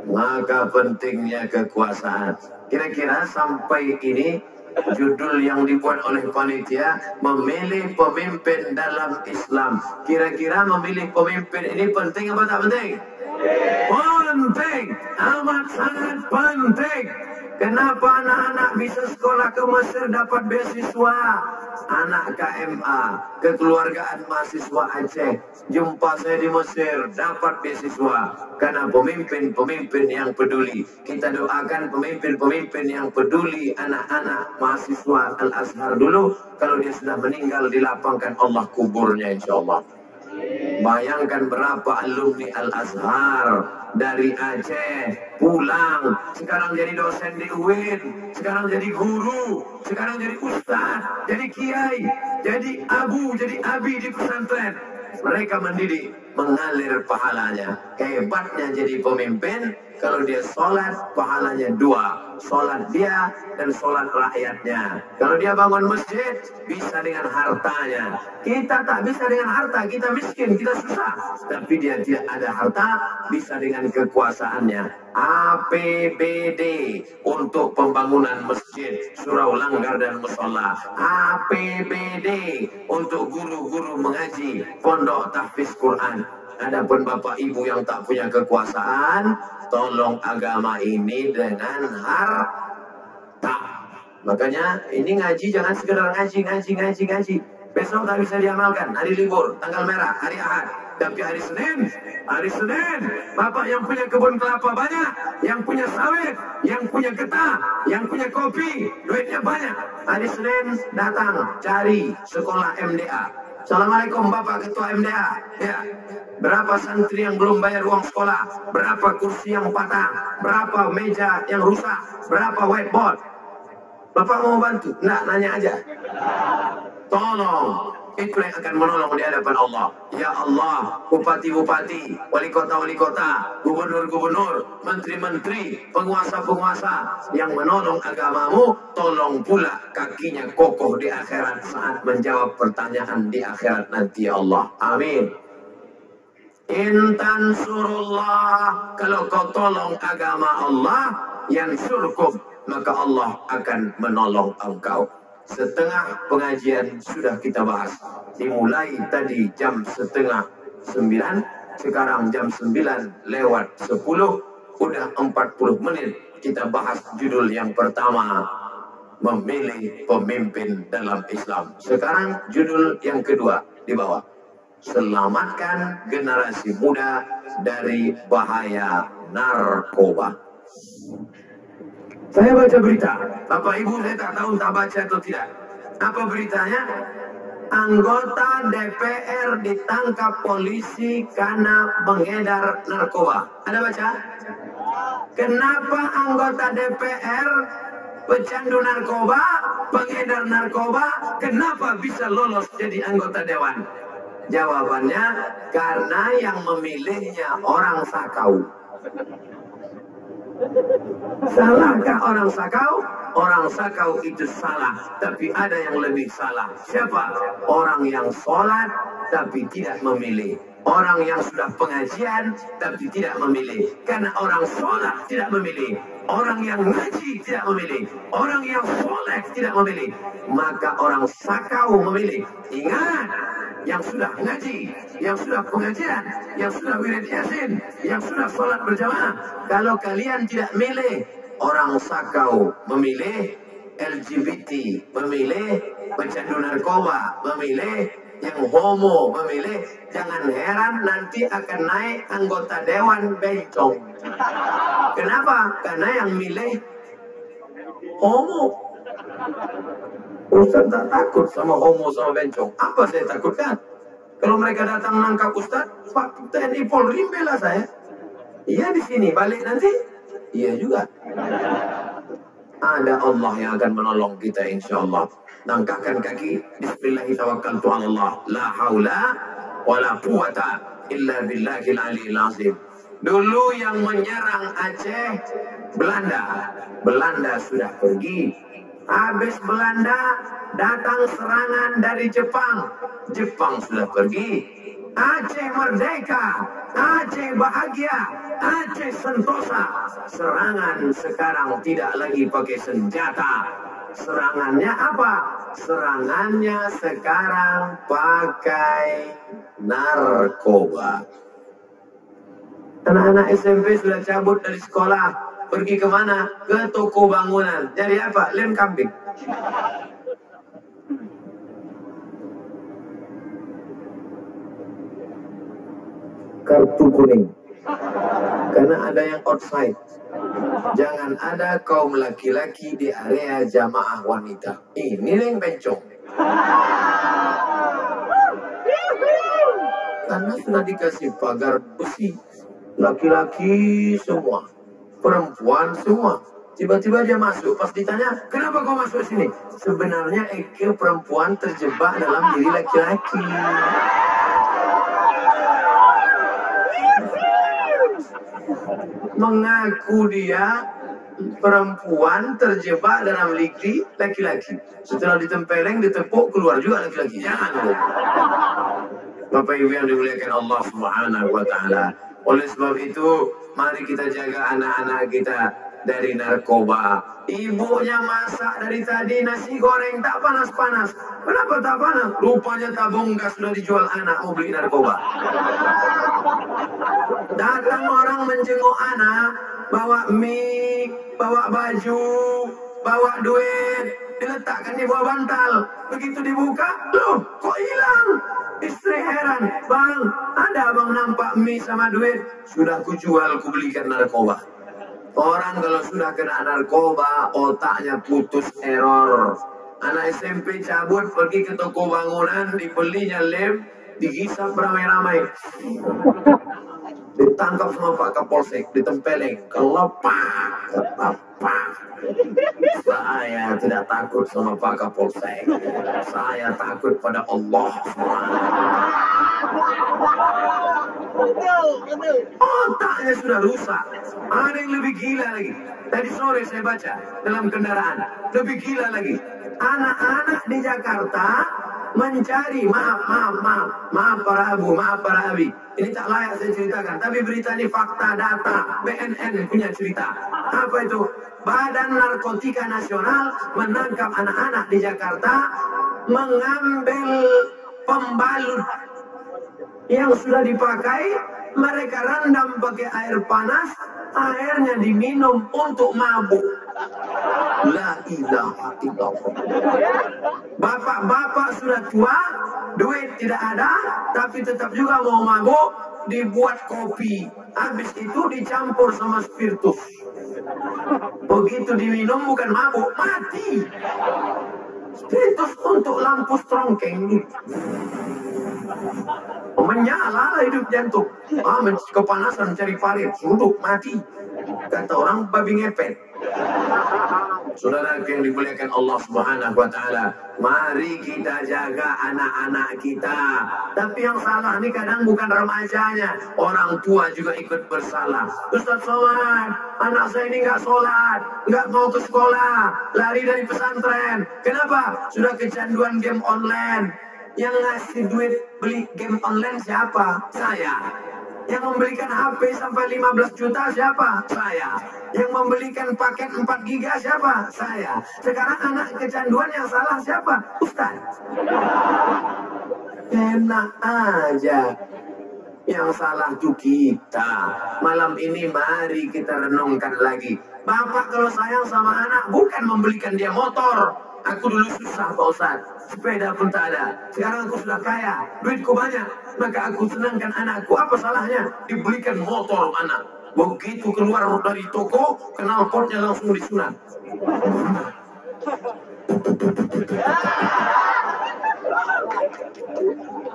Maka pentingnya kekuasaan. Kira-kira sampai ini judul yang dibuat oleh panitia, memilih pemimpin dalam Islam. Kira-kira memilih pemimpin ini penting apa tak penting? Penting, amat sangat penting. Kenapa anak-anak bisa sekolah ke Mesir dapat beasiswa? Anak KMA, kekeluargaan mahasiswa Aceh, jumpa saya di Mesir, dapat beasiswa. Karena pemimpin-pemimpin yang peduli. Kita doakan pemimpin-pemimpin yang peduli anak-anak mahasiswa Al-Azhar dulu. Kalau dia sudah meninggal, dilapangkan Allah kuburnya insya Allah. Bayangkan berapa alumni Al-Azhar dari Aceh pulang, sekarang jadi dosen di UIN, sekarang jadi guru, sekarang jadi ustaz, jadi kiai, jadi abu, jadi abi di pesantren. Mereka mendidik, mengalir pahalanya. Hebatnya jadi pemimpin, kalau dia sholat, pahalanya dua. Sholat dia dan sholat rakyatnya. Kalau dia bangun masjid, bisa dengan hartanya. Kita tak bisa dengan harta, kita miskin, kita susah. Tapi dia tidak ada harta, bisa dengan kekuasaannya. APBD untuk pembangunan masjid, surau langgar dan musola. APBD untuk guru-guru mengaji, pondok tahfiz Quran. Adapun bapak ibu yang tak punya kekuasaan, tolong agama ini dengan harta. Makanya ini ngaji jangan sekedar ngaji. Besok tak bisa diamalkan, hari libur, tanggal merah, hari Ahad. Tapi hari Senin, bapak yang punya kebun kelapa banyak, yang punya sawit, yang punya getah, yang punya kopi, duitnya banyak. Hari Senin datang cari sekolah MDA. Assalamualaikum Bapak Ketua MDA. Ya. Berapa santri yang belum bayar uang sekolah? Berapa kursi yang patah? Berapa meja yang rusak? Berapa whiteboard? Bapak mau bantu? Nggak, nanya aja. Tolong. Itu yang akan menolong di hadapan Allah. Ya Allah, bupati-bupati, wali kota, gubernur-gubernur, menteri-menteri, penguasa-penguasa yang menolong agamamu, tolong pula kakinya kokoh di akhirat saat menjawab pertanyaan di akhirat nanti ya Allah. Amin. Intan surullah, kalau kau tolong agama Allah, yang surkum, maka Allah akan menolong engkau. Setengah pengajian sudah kita bahas. Dimulai tadi jam 8:30, sekarang jam 9:10, udah 40 menit kita bahas judul yang pertama, memilih pemimpin dalam Islam. Sekarang judul yang kedua di bawah, selamatkan generasi muda dari bahaya narkoba. Saya baca berita, Bapak Ibu saya tak tahu tak baca atau tidak. Apa beritanya? Anggota DPR ditangkap polisi karena mengedar narkoba. Ada baca? Kenapa anggota DPR pecandu narkoba, pengedar narkoba, kenapa bisa lolos jadi anggota dewan? Jawabannya, karena yang memilihnya orang sakau. Salahkah orang sakau? Orang sakau itu salah, tapi ada yang lebih salah. Siapa? Orang yang sholat tapi tidak memilih. Orang yang sudah pengajian tapi tidak memilih. Karena orang sholat tidak memilih, orang yang ngaji tidak memilih, orang yang soleh tidak memilih, maka orang sakau memilih. Ingat, yang sudah ngaji, yang sudah pengajian, yang sudah wirid yasin, yang sudah sholat berjamaah, kalau kalian tidak milih, orang sakau memilih, LGBT memilih, pecandu narkoba memilih, yang homo memilih, jangan heran nanti akan naik anggota dewan bencong. Kenapa? Karena yang milih homo. Ustaz tak takut sama homo sama bencong. Apa saya takutkan? Kalau mereka datang nangkap Ustaz, Pak TNI Polri bela saya. Iya di sini, balik nanti. Iya juga. Ada Allah yang akan menolong kita insya Allah. Langkahkan kaki. Bismillahirrahmanirrahim. La haula wa la quwata illa billahil aliyil azim. Dulu yang menyerang Aceh Belanda. Belanda sudah pergi. Habis Belanda datang serangan dari Jepang. Jepang sudah pergi. Aceh merdeka, Aceh bahagia, Aceh sentosa. Serangan sekarang tidak lagi pakai senjata. Serangannya apa? Serangannya sekarang pakai narkoba. Anak-anak SMP sudah cabut dari sekolah. Pergi kemana? Ke toko bangunan. Jadi apa? Lem kambing. Kartu kuning. Karena ada yang outside. Jangan ada kaum laki-laki di area jamaah wanita. Ini yang bencong. Karena sudah dikasih pagar besi. Laki-laki semua. Perempuan semua. Tiba-tiba dia masuk. Pas ditanya, kenapa kau masuk sini? Sebenarnya Eke perempuan terjebak dalam diri laki-laki. Mengaku dia perempuan terjebak dalam diri laki-laki. Setelah ditempeleng, ditepuk, keluar juga laki-laki. Jangan. Bapak Ibu yang dimuliakan Allah Subhanahu wa Ta'ala. Oleh sebab itu, mari kita jaga anak-anak kita dari narkoba. Ibunya masak dari tadi nasi goreng tak panas-panas. Kenapa tak panas? Rupanya tabung gas sudah dijual anak mau beli narkoba. Datang orang menjenguk anak, bawa mie, bawa baju, bawa duit, diletakkan di bawah bantal. Begitu dibuka, loh kok hilang? Istri heran, bang, ada abang nampak mie sama duit. Sudah kujual, kubelikan narkoba. Orang kalau sudah kena narkoba, otaknya putus error. Anak SMP cabut pergi ke toko bangunan, dibelinya lem, digisap ramai-ramai. Ditangkap sama Pak Kapolsek, ditempeleng, kelepak, ketapak. Saya tidak takut sama Pak Kapolsek. Saya takut pada Allah. Otaknya sudah rusak. Ada yang lebih gila lagi. Tadi sore saya baca dalam kendaraan. Lebih gila lagi. Anak-anak di Jakarta mencari, maaf para abu, maaf para abi. Ini tak layak saya ceritakan. Tapi berita ini fakta, data. BNN punya cerita. Apa itu? Badan Narkotika Nasional menangkap anak-anak di Jakarta mengambil pembalut yang sudah dipakai, mereka rendam pakai air panas, airnya diminum untuk mabuk. La ilaha illallah. Bapak-bapak sudah tua, duit tidak ada, tapi tetap juga mau mabuk, dibuat kopi. Habis itu dicampur sama spiritus. Begitu diminum bukan mabuk, mati. Spiritus untuk lampu strongkeng. Menyala hidup jantung. Kepanasan cari parit, duduk mati. Kata orang babi ngepet. Saudara yang dimuliakan Allah Subhanahu wa Ta'ala, mari kita jaga anak-anak kita. Tapi yang salah ini kadang bukan remajanya, orang tua juga ikut bersalah. Ustaz Somad, anak saya ini nggak sholat, nggak mau ke sekolah, lari dari pesantren. Kenapa? Sudah kecanduan game online. Yang ngasih duit beli game online siapa? Saya. Yang membelikan HP sampai 15 juta siapa? Saya. Yang membelikan paket 4 giga siapa? Saya. Sekarang anak kecanduan yang salah siapa? Ustaz. Enak aja. Yang salah tuh kita. Malam ini mari kita renungkan lagi. Bapak kalau sayang sama anak bukan membelikan dia motor. Aku dulu susah Pak Ustaz. Sepeda pun tak ada. Sekarang aku sudah kaya, duitku banyak. Maka aku senangkan anakku. Apa salahnya? Dibelikan motor anak. Begitu keluar dari toko, knalpotnya langsung disunat.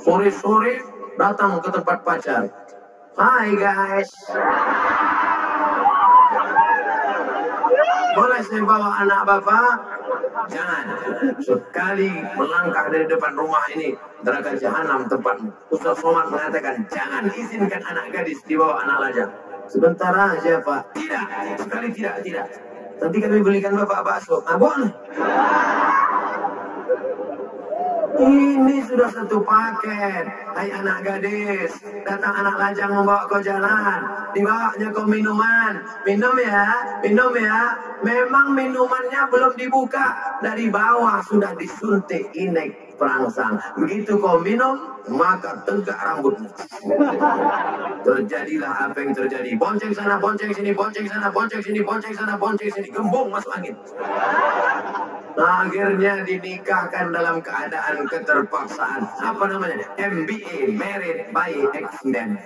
Sore-sore datang ke tempat pacar. Hai guys. Boleh saya bawa anak bapak? Jangan. Sekali melangkah dari depan rumah ini, neraka jahanam tempatmu. Ustaz Somad mengatakan, jangan izinkan anak gadis dibawa anak lajang. Sebentar aja Pak. Tidak. Sekali tidak. Nanti kami belikan bapak bakso. Boleh. Ini sudah satu paket. Hai anak gadis, datang anak lajang membawa kau jalan. Dibawanya kau minuman. Minum ya, minum ya. Memang minumannya belum dibuka. Dari bawah sudah disuntik inek perangsang. Begitu kau minum, maka tegak rambutmu. Terjadilah apa yang terjadi. Bonceng sana, bonceng sini, bonceng sana, bonceng sini, bonceng sana, bonceng sini. Gembung masuk angin. Akhirnya dinikahkan dalam keadaan keterpaksaan. Apa namanya? MBA, Married by Accident.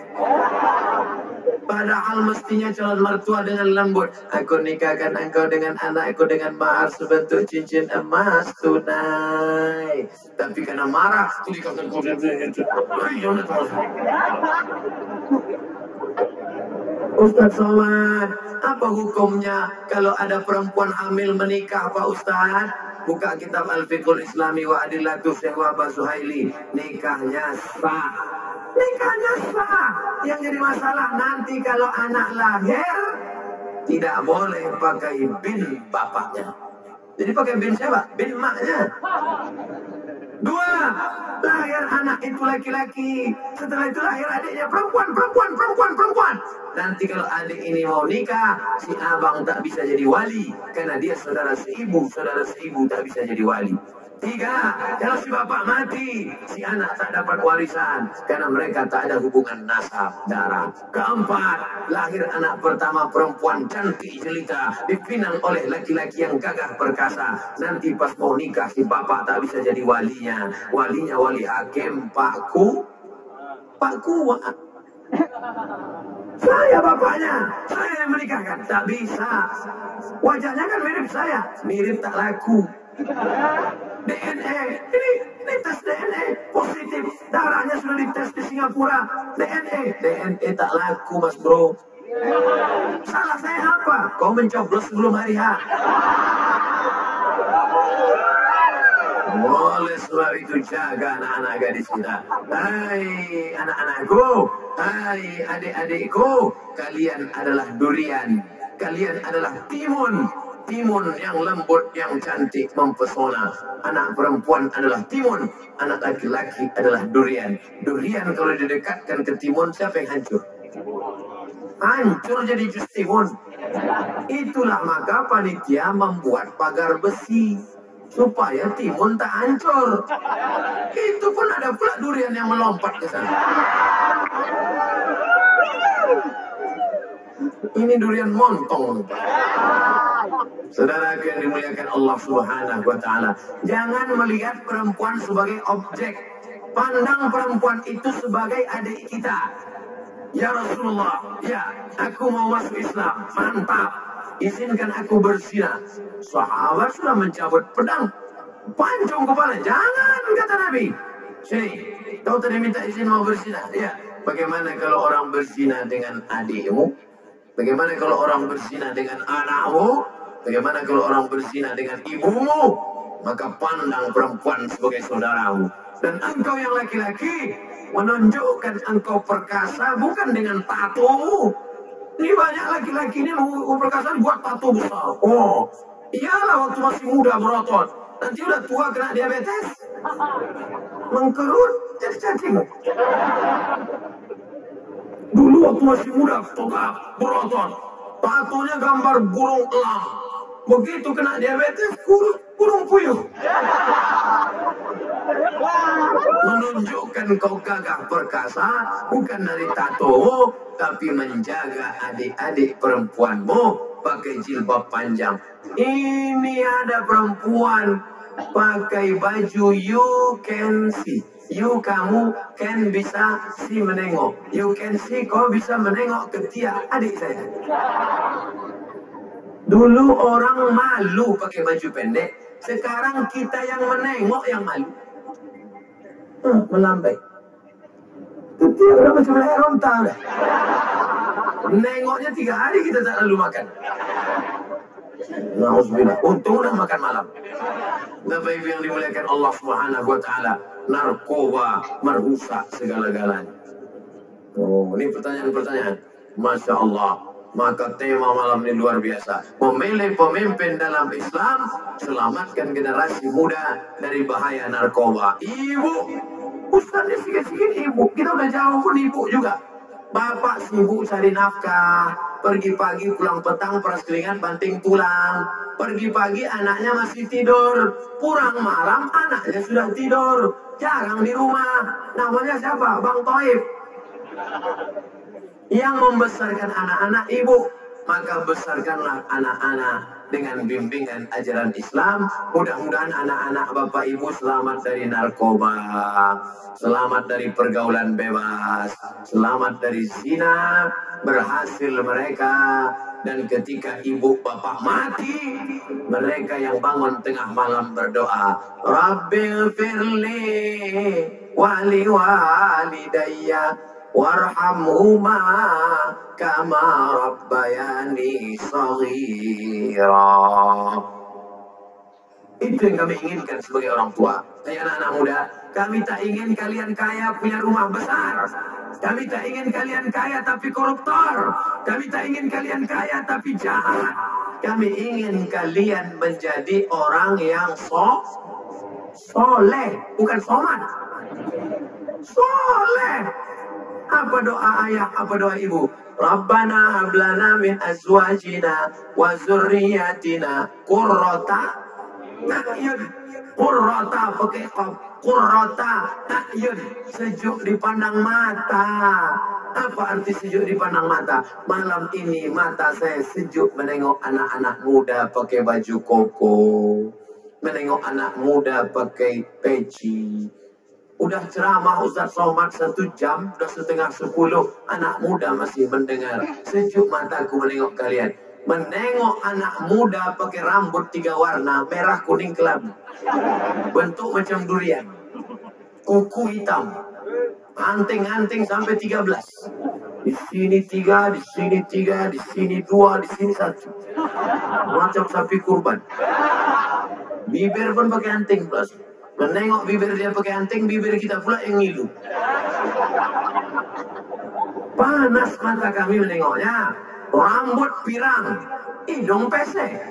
Padahal mestinya calon mertua dengan lembut. Aku nikahkan engkau dengan anakku dengan mahar sebentuk cincin emas tunai. Tapi karena marah, nikahkan kau dengan Ustaz Somad, apa hukumnya kalau ada perempuan hamil menikah Pak Ustaz? Buka kitab Al-Fiqhul Islami wa Adillatu Syekh Wahbah Suhaili. Nikahnya sah. Nikahnya sah. Yang jadi masalah nanti kalau anak lahir tidak boleh pakai bin bapaknya. Jadi pakai bin siapa? Bin maknya. Dua, lahir anak itu laki-laki. Setelah itu lahir adiknya perempuan. Nanti kalau adik ini mau nikah, si abang tak bisa jadi wali. Karena dia saudara seibu tak bisa jadi wali. Tiga, kalau si bapak mati, si anak tak dapat warisan. Karena mereka tak ada hubungan nasab darah. Keempat, lahir anak pertama perempuan cantik jelita, dipinang oleh laki-laki yang gagah perkasa. Nanti pas mau nikah, si bapak tak bisa jadi walinya. Walinya wali hakim, Pakku. Saya bapaknya, saya yang menikahkan. Tak bisa. Wajahnya kan mirip saya, mirip tak laku. DNA, ini tes DNA positif, darahnya sudah dites di Singapura. DNA tak laku mas bro. Salah saya apa? Kau mencoblos sebelum hari H. Oleh sebab itu jaga anak-anak gadis kita. Hai anak-anakku, hai adik-adikku, kalian adalah durian, kalian adalah timun. Timun yang lembut, yang cantik, mempesona. Anak perempuan adalah timun, anak laki-laki adalah durian. Durian kalau didekatkan ke timun, siapa yang hancur? Hancur jadi jus timun. Itulah maka panitia membuat pagar besi supaya timun tak hancur. Itu pun ada pula durian yang melompat ke sana. Ini durian montong. Saudara yang dimuliakan Allah Subhanahu wa Ta'ala, jangan melihat perempuan sebagai objek. Pandang perempuan itu sebagai adik kita. Ya Rasulullah, ya aku mau masuk Islam. Mantap, izinkan aku berzina. Sahabat sudah mencabut pedang, pancung kepala. Jangan, kata Nabi. Sini, kau tadi minta izin mau berzina. Ya, bagaimana kalau orang berzina dengan adikmu? Bagaimana kalau orang berzina dengan anakmu? Bagaimana kalau orang berzina dengan ibumu? Maka pandang perempuan sebagai saudaramu. Dan engkau yang laki-laki, menunjukkan engkau perkasa bukan dengan tatomu. Ini banyak laki-laki ini mau perkasa buat tato besar. Oh, iyalah waktu masih muda berotot. Nanti udah tua kena diabetes. Mengkerut jadi cacing. Dulu waktu masih muda, tegap, berotot. Tatonya gambar burung elang. Begitu kena diabetes, burung puyuh. Menunjukkan kau gagah perkasa, bukan dari tato, tapi menjaga adik-adik perempuanmu pakai jilbab panjang. Ini ada perempuan pakai baju you can see. You kamu can bisa si menengok. You can see kau bisa menengok ketiak adik saya. Dulu orang malu pakai baju pendek. Sekarang kita yang menengok yang malu. Melambai. Ketiak udah macam leher onta udah. Nengoknya 3 hari kita tak lalu makan. Nauzubillah. Untung udah makan malam. Bapak Ibu yang dimuliakan Allah Subhanahu wa Ta'ala, narkoba merusak segala-galanya. Oh, ini pertanyaan-pertanyaan. Masya Allah. Maka tema malam ini luar biasa. Memilih pemimpin dalam Islam, selamatkan generasi muda dari bahaya narkoba. Ibu, Ustaznya sikit-sikit ibu, kita udah jauh pun ibu juga. Bapak sibuk cari nafkah, pergi pagi pulang petang perselingan banting tulang. Pergi pagi anaknya masih tidur, pulang malam anaknya sudah tidur, jarang di rumah. Namanya siapa? Bang Toib. Yang membesarkan anak-anak ibu, maka besarkanlah anak-anak dengan bimbingan ajaran Islam. Mudah-mudahan anak-anak bapak ibu selamat dari narkoba, selamat dari pergaulan bebas, selamat dari zina, berhasil mereka. Dan ketika ibu bapak mati, mereka yang bangun tengah malam berdoa, Rabbil firli wali walidayya warhamhuma kama rabbayani shaghira. Itu yang kami inginkan sebagai orang tua. Kayak anak-anak muda, kami tak ingin kalian kaya punya rumah besar. Kami tak ingin kalian kaya tapi koruptor. Kami tak ingin kalian kaya tapi jahat. Kami ingin kalian menjadi orang yang soleh, bukan somat. Soleh. Apa doa ayah, apa doa ibu? Rabbana hablana min azwajina wa zurriyatina qurrata a'yun. Qurrata pakai qaf. Qurrata a'yun, sejuk dipandang mata. Apa arti sejuk dipandang mata? Malam ini mata saya sejuk menengok anak-anak muda pakai baju koko, menengok anak muda pakai peci. Udah ceramah Ustaz Somad 1 jam, udah setengah 10, anak muda masih mendengar. Sejuk mataku menengok kalian. Menengok anak muda pakai rambut 3 warna, merah, kuning, kelabu. Bentuk macam durian. Kuku hitam. Anting-anting sampai 13. Di sini 3, di sini 3, di sini 2, di sini 1. Macam sapi kurban. Bibir pun pakai anting plus. Menengok bibir dia pakai anting, bibir kita pula yang ngilu. Panas mata kami menengoknya. Rambut pirang, hidung pesek.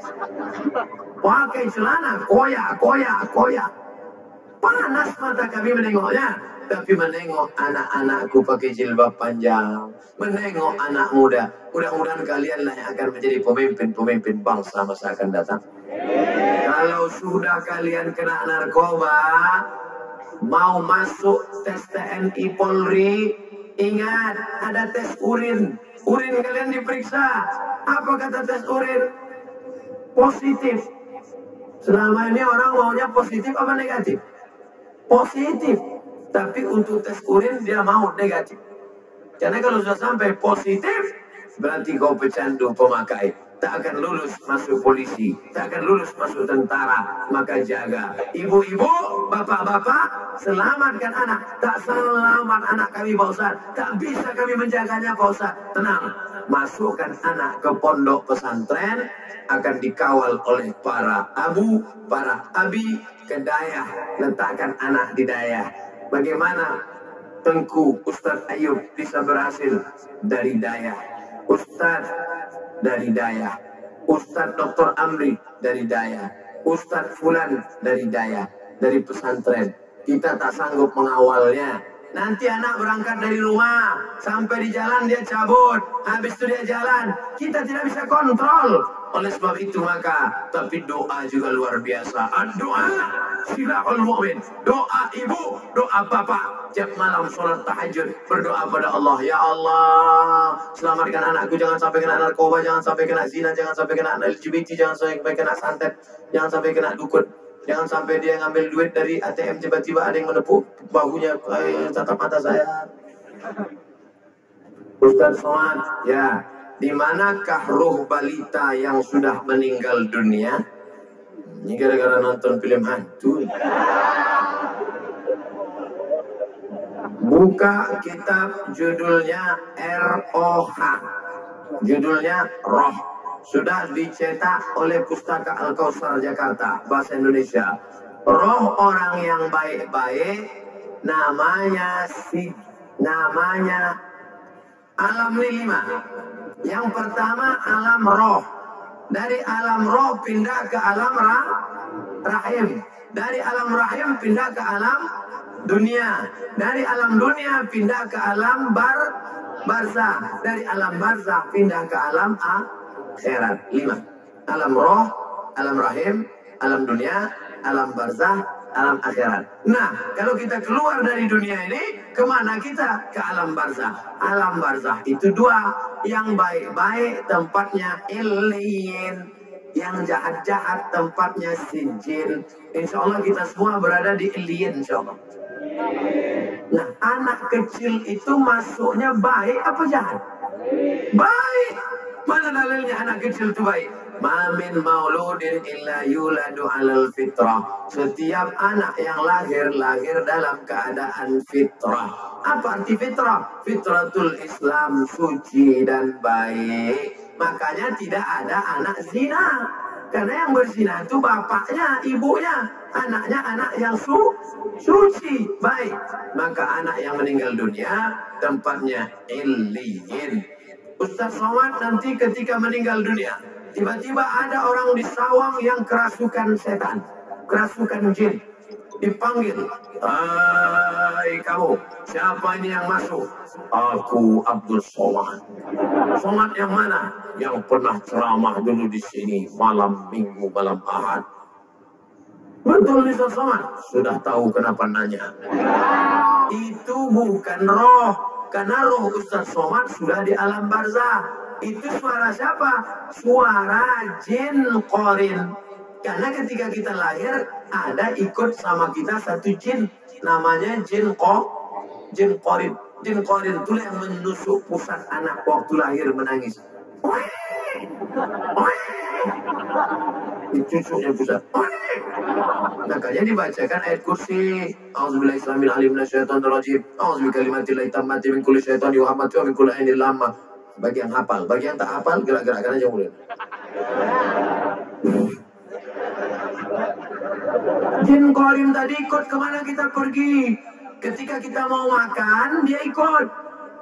Pakai celana koyak. Panas mata kami menengoknya. Tapi menengok anak-anakku pakai jilbab panjang. Menengok anak muda. Mudah-mudahan kalianlah yang akan menjadi pemimpin-pemimpin bangsa masa akan datang. Kalau sudah kalian kena narkoba, mau masuk tes TNI Polri, ingat ada tes urin. Urin kalian diperiksa. Apa kata tes urin? Positif. Selama ini orang maunya positif apa negatif? Positif. Tapi untuk tes urin dia mau negatif. Karena kalau sudah sampai positif, berarti kau pecandu pemakai. Tak akan lulus masuk polisi, tak akan lulus masuk tentara. Maka jaga. Ibu-ibu, bapak-bapak, selamatkan anak. Tak selamat anak kami Pak Ustaz. Tak bisa kami menjaganya Pak Ustaz. Tenang, masukkan anak ke pondok pesantren, akan dikawal oleh para abu, para abi ke dayah. Letakkan anak di dayah. Bagaimana Tengku Ustadz Ayub bisa berhasil dari dayah? Ustadz dari dayah, Ustadz Dr. Amri dari dayah, Ustadz Fulan dari dayah, dari pesantren. Kita tak sanggup mengawalnya. Nanti anak berangkat dari rumah, sampai di jalan dia cabut, habis itu dia jalan. Kita tidak bisa kontrol. Oleh sebab itu maka, tapi doa juga luar biasa. Doa silahul mu'min. Doa ibu, doa bapak. Tiap malam sholat tahajud, berdoa pada Allah. Ya Allah, selamatkan anakku, jangan sampai kena narkoba, jangan sampai kena zina, jangan sampai kena LGBT, jangan sampai kena santet, jangan sampai kena dukun. Jangan sampai dia ngambil duit dari ATM, tiba-tiba ada yang menepuk bahunya, tatap mata saya. Ustaz Somad, ya, di manakah roh balita yang sudah meninggal dunia? Ini gara-gara nonton film hantu. Buka kitab judulnya ROH. Judulnya Roh. Sudah dicetak oleh Pustaka Al-Kausar Jakarta, bahasa Indonesia. Roh orang yang baik-baik namanya Alam 5. Yang pertama alam roh. Dari alam roh pindah ke alam rahim. Dari alam rahim pindah ke alam dunia. Dari alam dunia pindah ke alam barzah. Dari alam barzah pindah ke alam akhirat. 5. Alam roh, alam rahim, alam dunia, alam barzah, alam akhirat. Nah, kalau kita keluar dari dunia ini, kemana kita? Ke alam barzah. Alam barzah itu 2. Yang baik-baik tempatnya illiyin, yang jahat-jahat tempatnya sijin. Insya Allah kita semua berada di illiyin, insya Allah. Nah, anak kecil itu masuknya baik apa jahat? Baik. Mana dalilnya anak kecil itu baik? Ma min mauludin illa yuladu alal fitrah. Setiap anak yang lahir dalam keadaan fitrah. Apa arti fitrah? Fitratul Islam, suci dan baik. Makanya tidak ada anak zina. Karena yang berzina itu bapaknya, ibunya. Anaknya anak yang suci, baik. Maka anak yang meninggal dunia tempatnya illiyin. Ustaz Somad nanti ketika meninggal dunia, tiba-tiba ada orang di sawang yang kerasukan setan, kerasukan jin. Dipanggil, hai kamu, siapa ini yang masuk? Aku Abdul Somad. Somad yang mana? Yang pernah ceramah dulu di sini malam Minggu, malam Ahad. Betul nih Ustaz Somad? Sudah tahu kenapa nanya. Itu bukan roh. Karena roh Ustaz Somad sudah di alam barzah. Itu suara siapa? Suara jin qorin. Karena ketika kita lahir, ada ikut sama kita satu jin. Namanya jin qorin. Jin qorin itu yang menusuk pusat anak waktu lahir menangis. Cucunya pusat. Makanya dibacakan ayat kursi. Auzubillahi islamil alim minasyaitonir rajim. Auzubikalimatillahit tammati min kulli syaitani wa hamati wa min kulli ainil lamma. Bagi yang hafal, bagi yang tak hafal gerak-gerakkan aja mulai. Jin qorin tadi ikut kemana kita pergi. Ketika kita mau makan, dia ikut.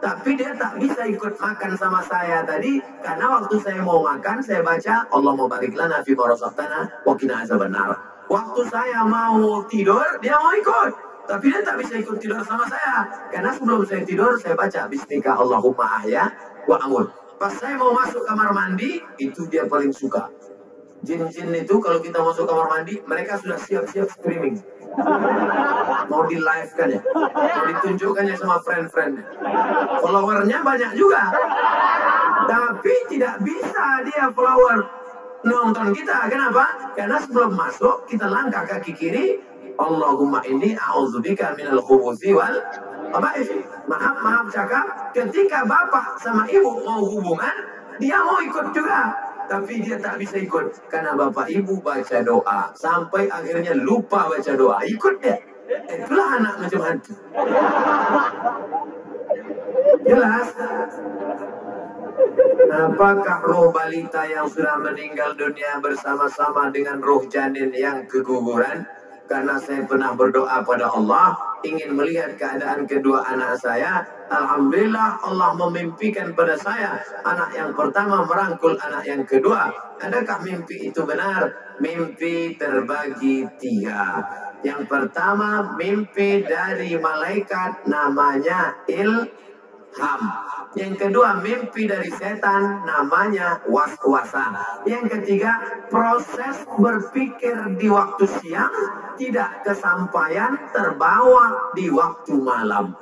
Tapi dia tak bisa ikut makan sama saya tadi. Karena waktu saya mau makan, saya baca Allahumma barik lana fi ma razaqtana wa qina azabannar. Waktu saya mau tidur, dia mau ikut. Tapi dia tak bisa ikut tidur sama saya. Karena sebelum saya tidur, saya baca Bismika Allahumma ahya wa amut. Pas saya mau masuk kamar mandi, itu dia paling suka. Jin-jin itu kalau kita masuk kamar mandi, mereka sudah siap-siap streaming. Mau di live kan ya, mau ditunjukkannya sama friend-friendnya. Followernya banyak juga, tapi tidak bisa dia follower nonton kita. Kenapa? Karena sebelum masuk kita langkah kaki kiri. Allahumma inni a'udzubika minal khubuthi wal khaba'ith. Maaf cakap, ketika bapak sama ibu mau hubungan, dia mau ikut juga. Tapi dia tak bisa ikut karena bapak ibu baca doa sampai akhirnya lupa baca doa, ikut dia. Itulah anak macam hantu. Jelas? Apakah roh balita yang sudah meninggal dunia bersama-sama dengan roh janin yang keguguran? Karena saya pernah berdoa pada Allah, ingin melihat keadaan kedua anak saya. Alhamdulillah Allah memimpikan pada saya anak yang pertama merangkul anak yang kedua. Adakah mimpi itu benar? Mimpi terbagi 3. Yang pertama mimpi dari malaikat namanya ilham. Yang kedua mimpi dari setan namanya waswasa. Yang ketiga proses berpikir di waktu siang tidak kesampaian, terbawa di waktu malam.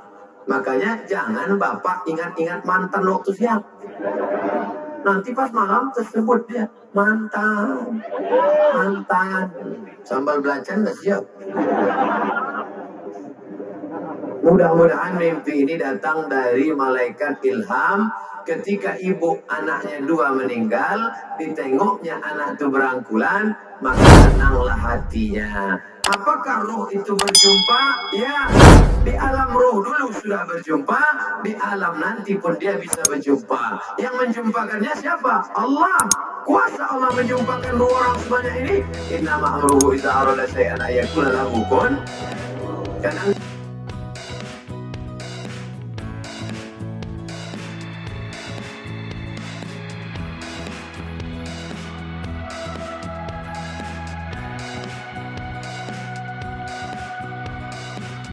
Makanya jangan bapak ingat-ingat mantan waktu siang. Nanti pas malam tersebut dia mantan. Sambal belacan nggak siap. Mudah-mudahan mimpi ini datang dari malaikat ilham. Ketika ibu anaknya 2 meninggal, ditengoknya anak itu berangkulan, maka tenanglah hatinya. Apakah roh itu berjumpa? Ya, di alam roh dulu sudah berjumpa, di alam nanti pun dia bisa berjumpa. Yang menjumpakannya siapa? Allah. Kuasa Allah menjumpakan 2 orang sebanyak ini. Innama amruhu idza arada syai'an ayyakuna lahu kun.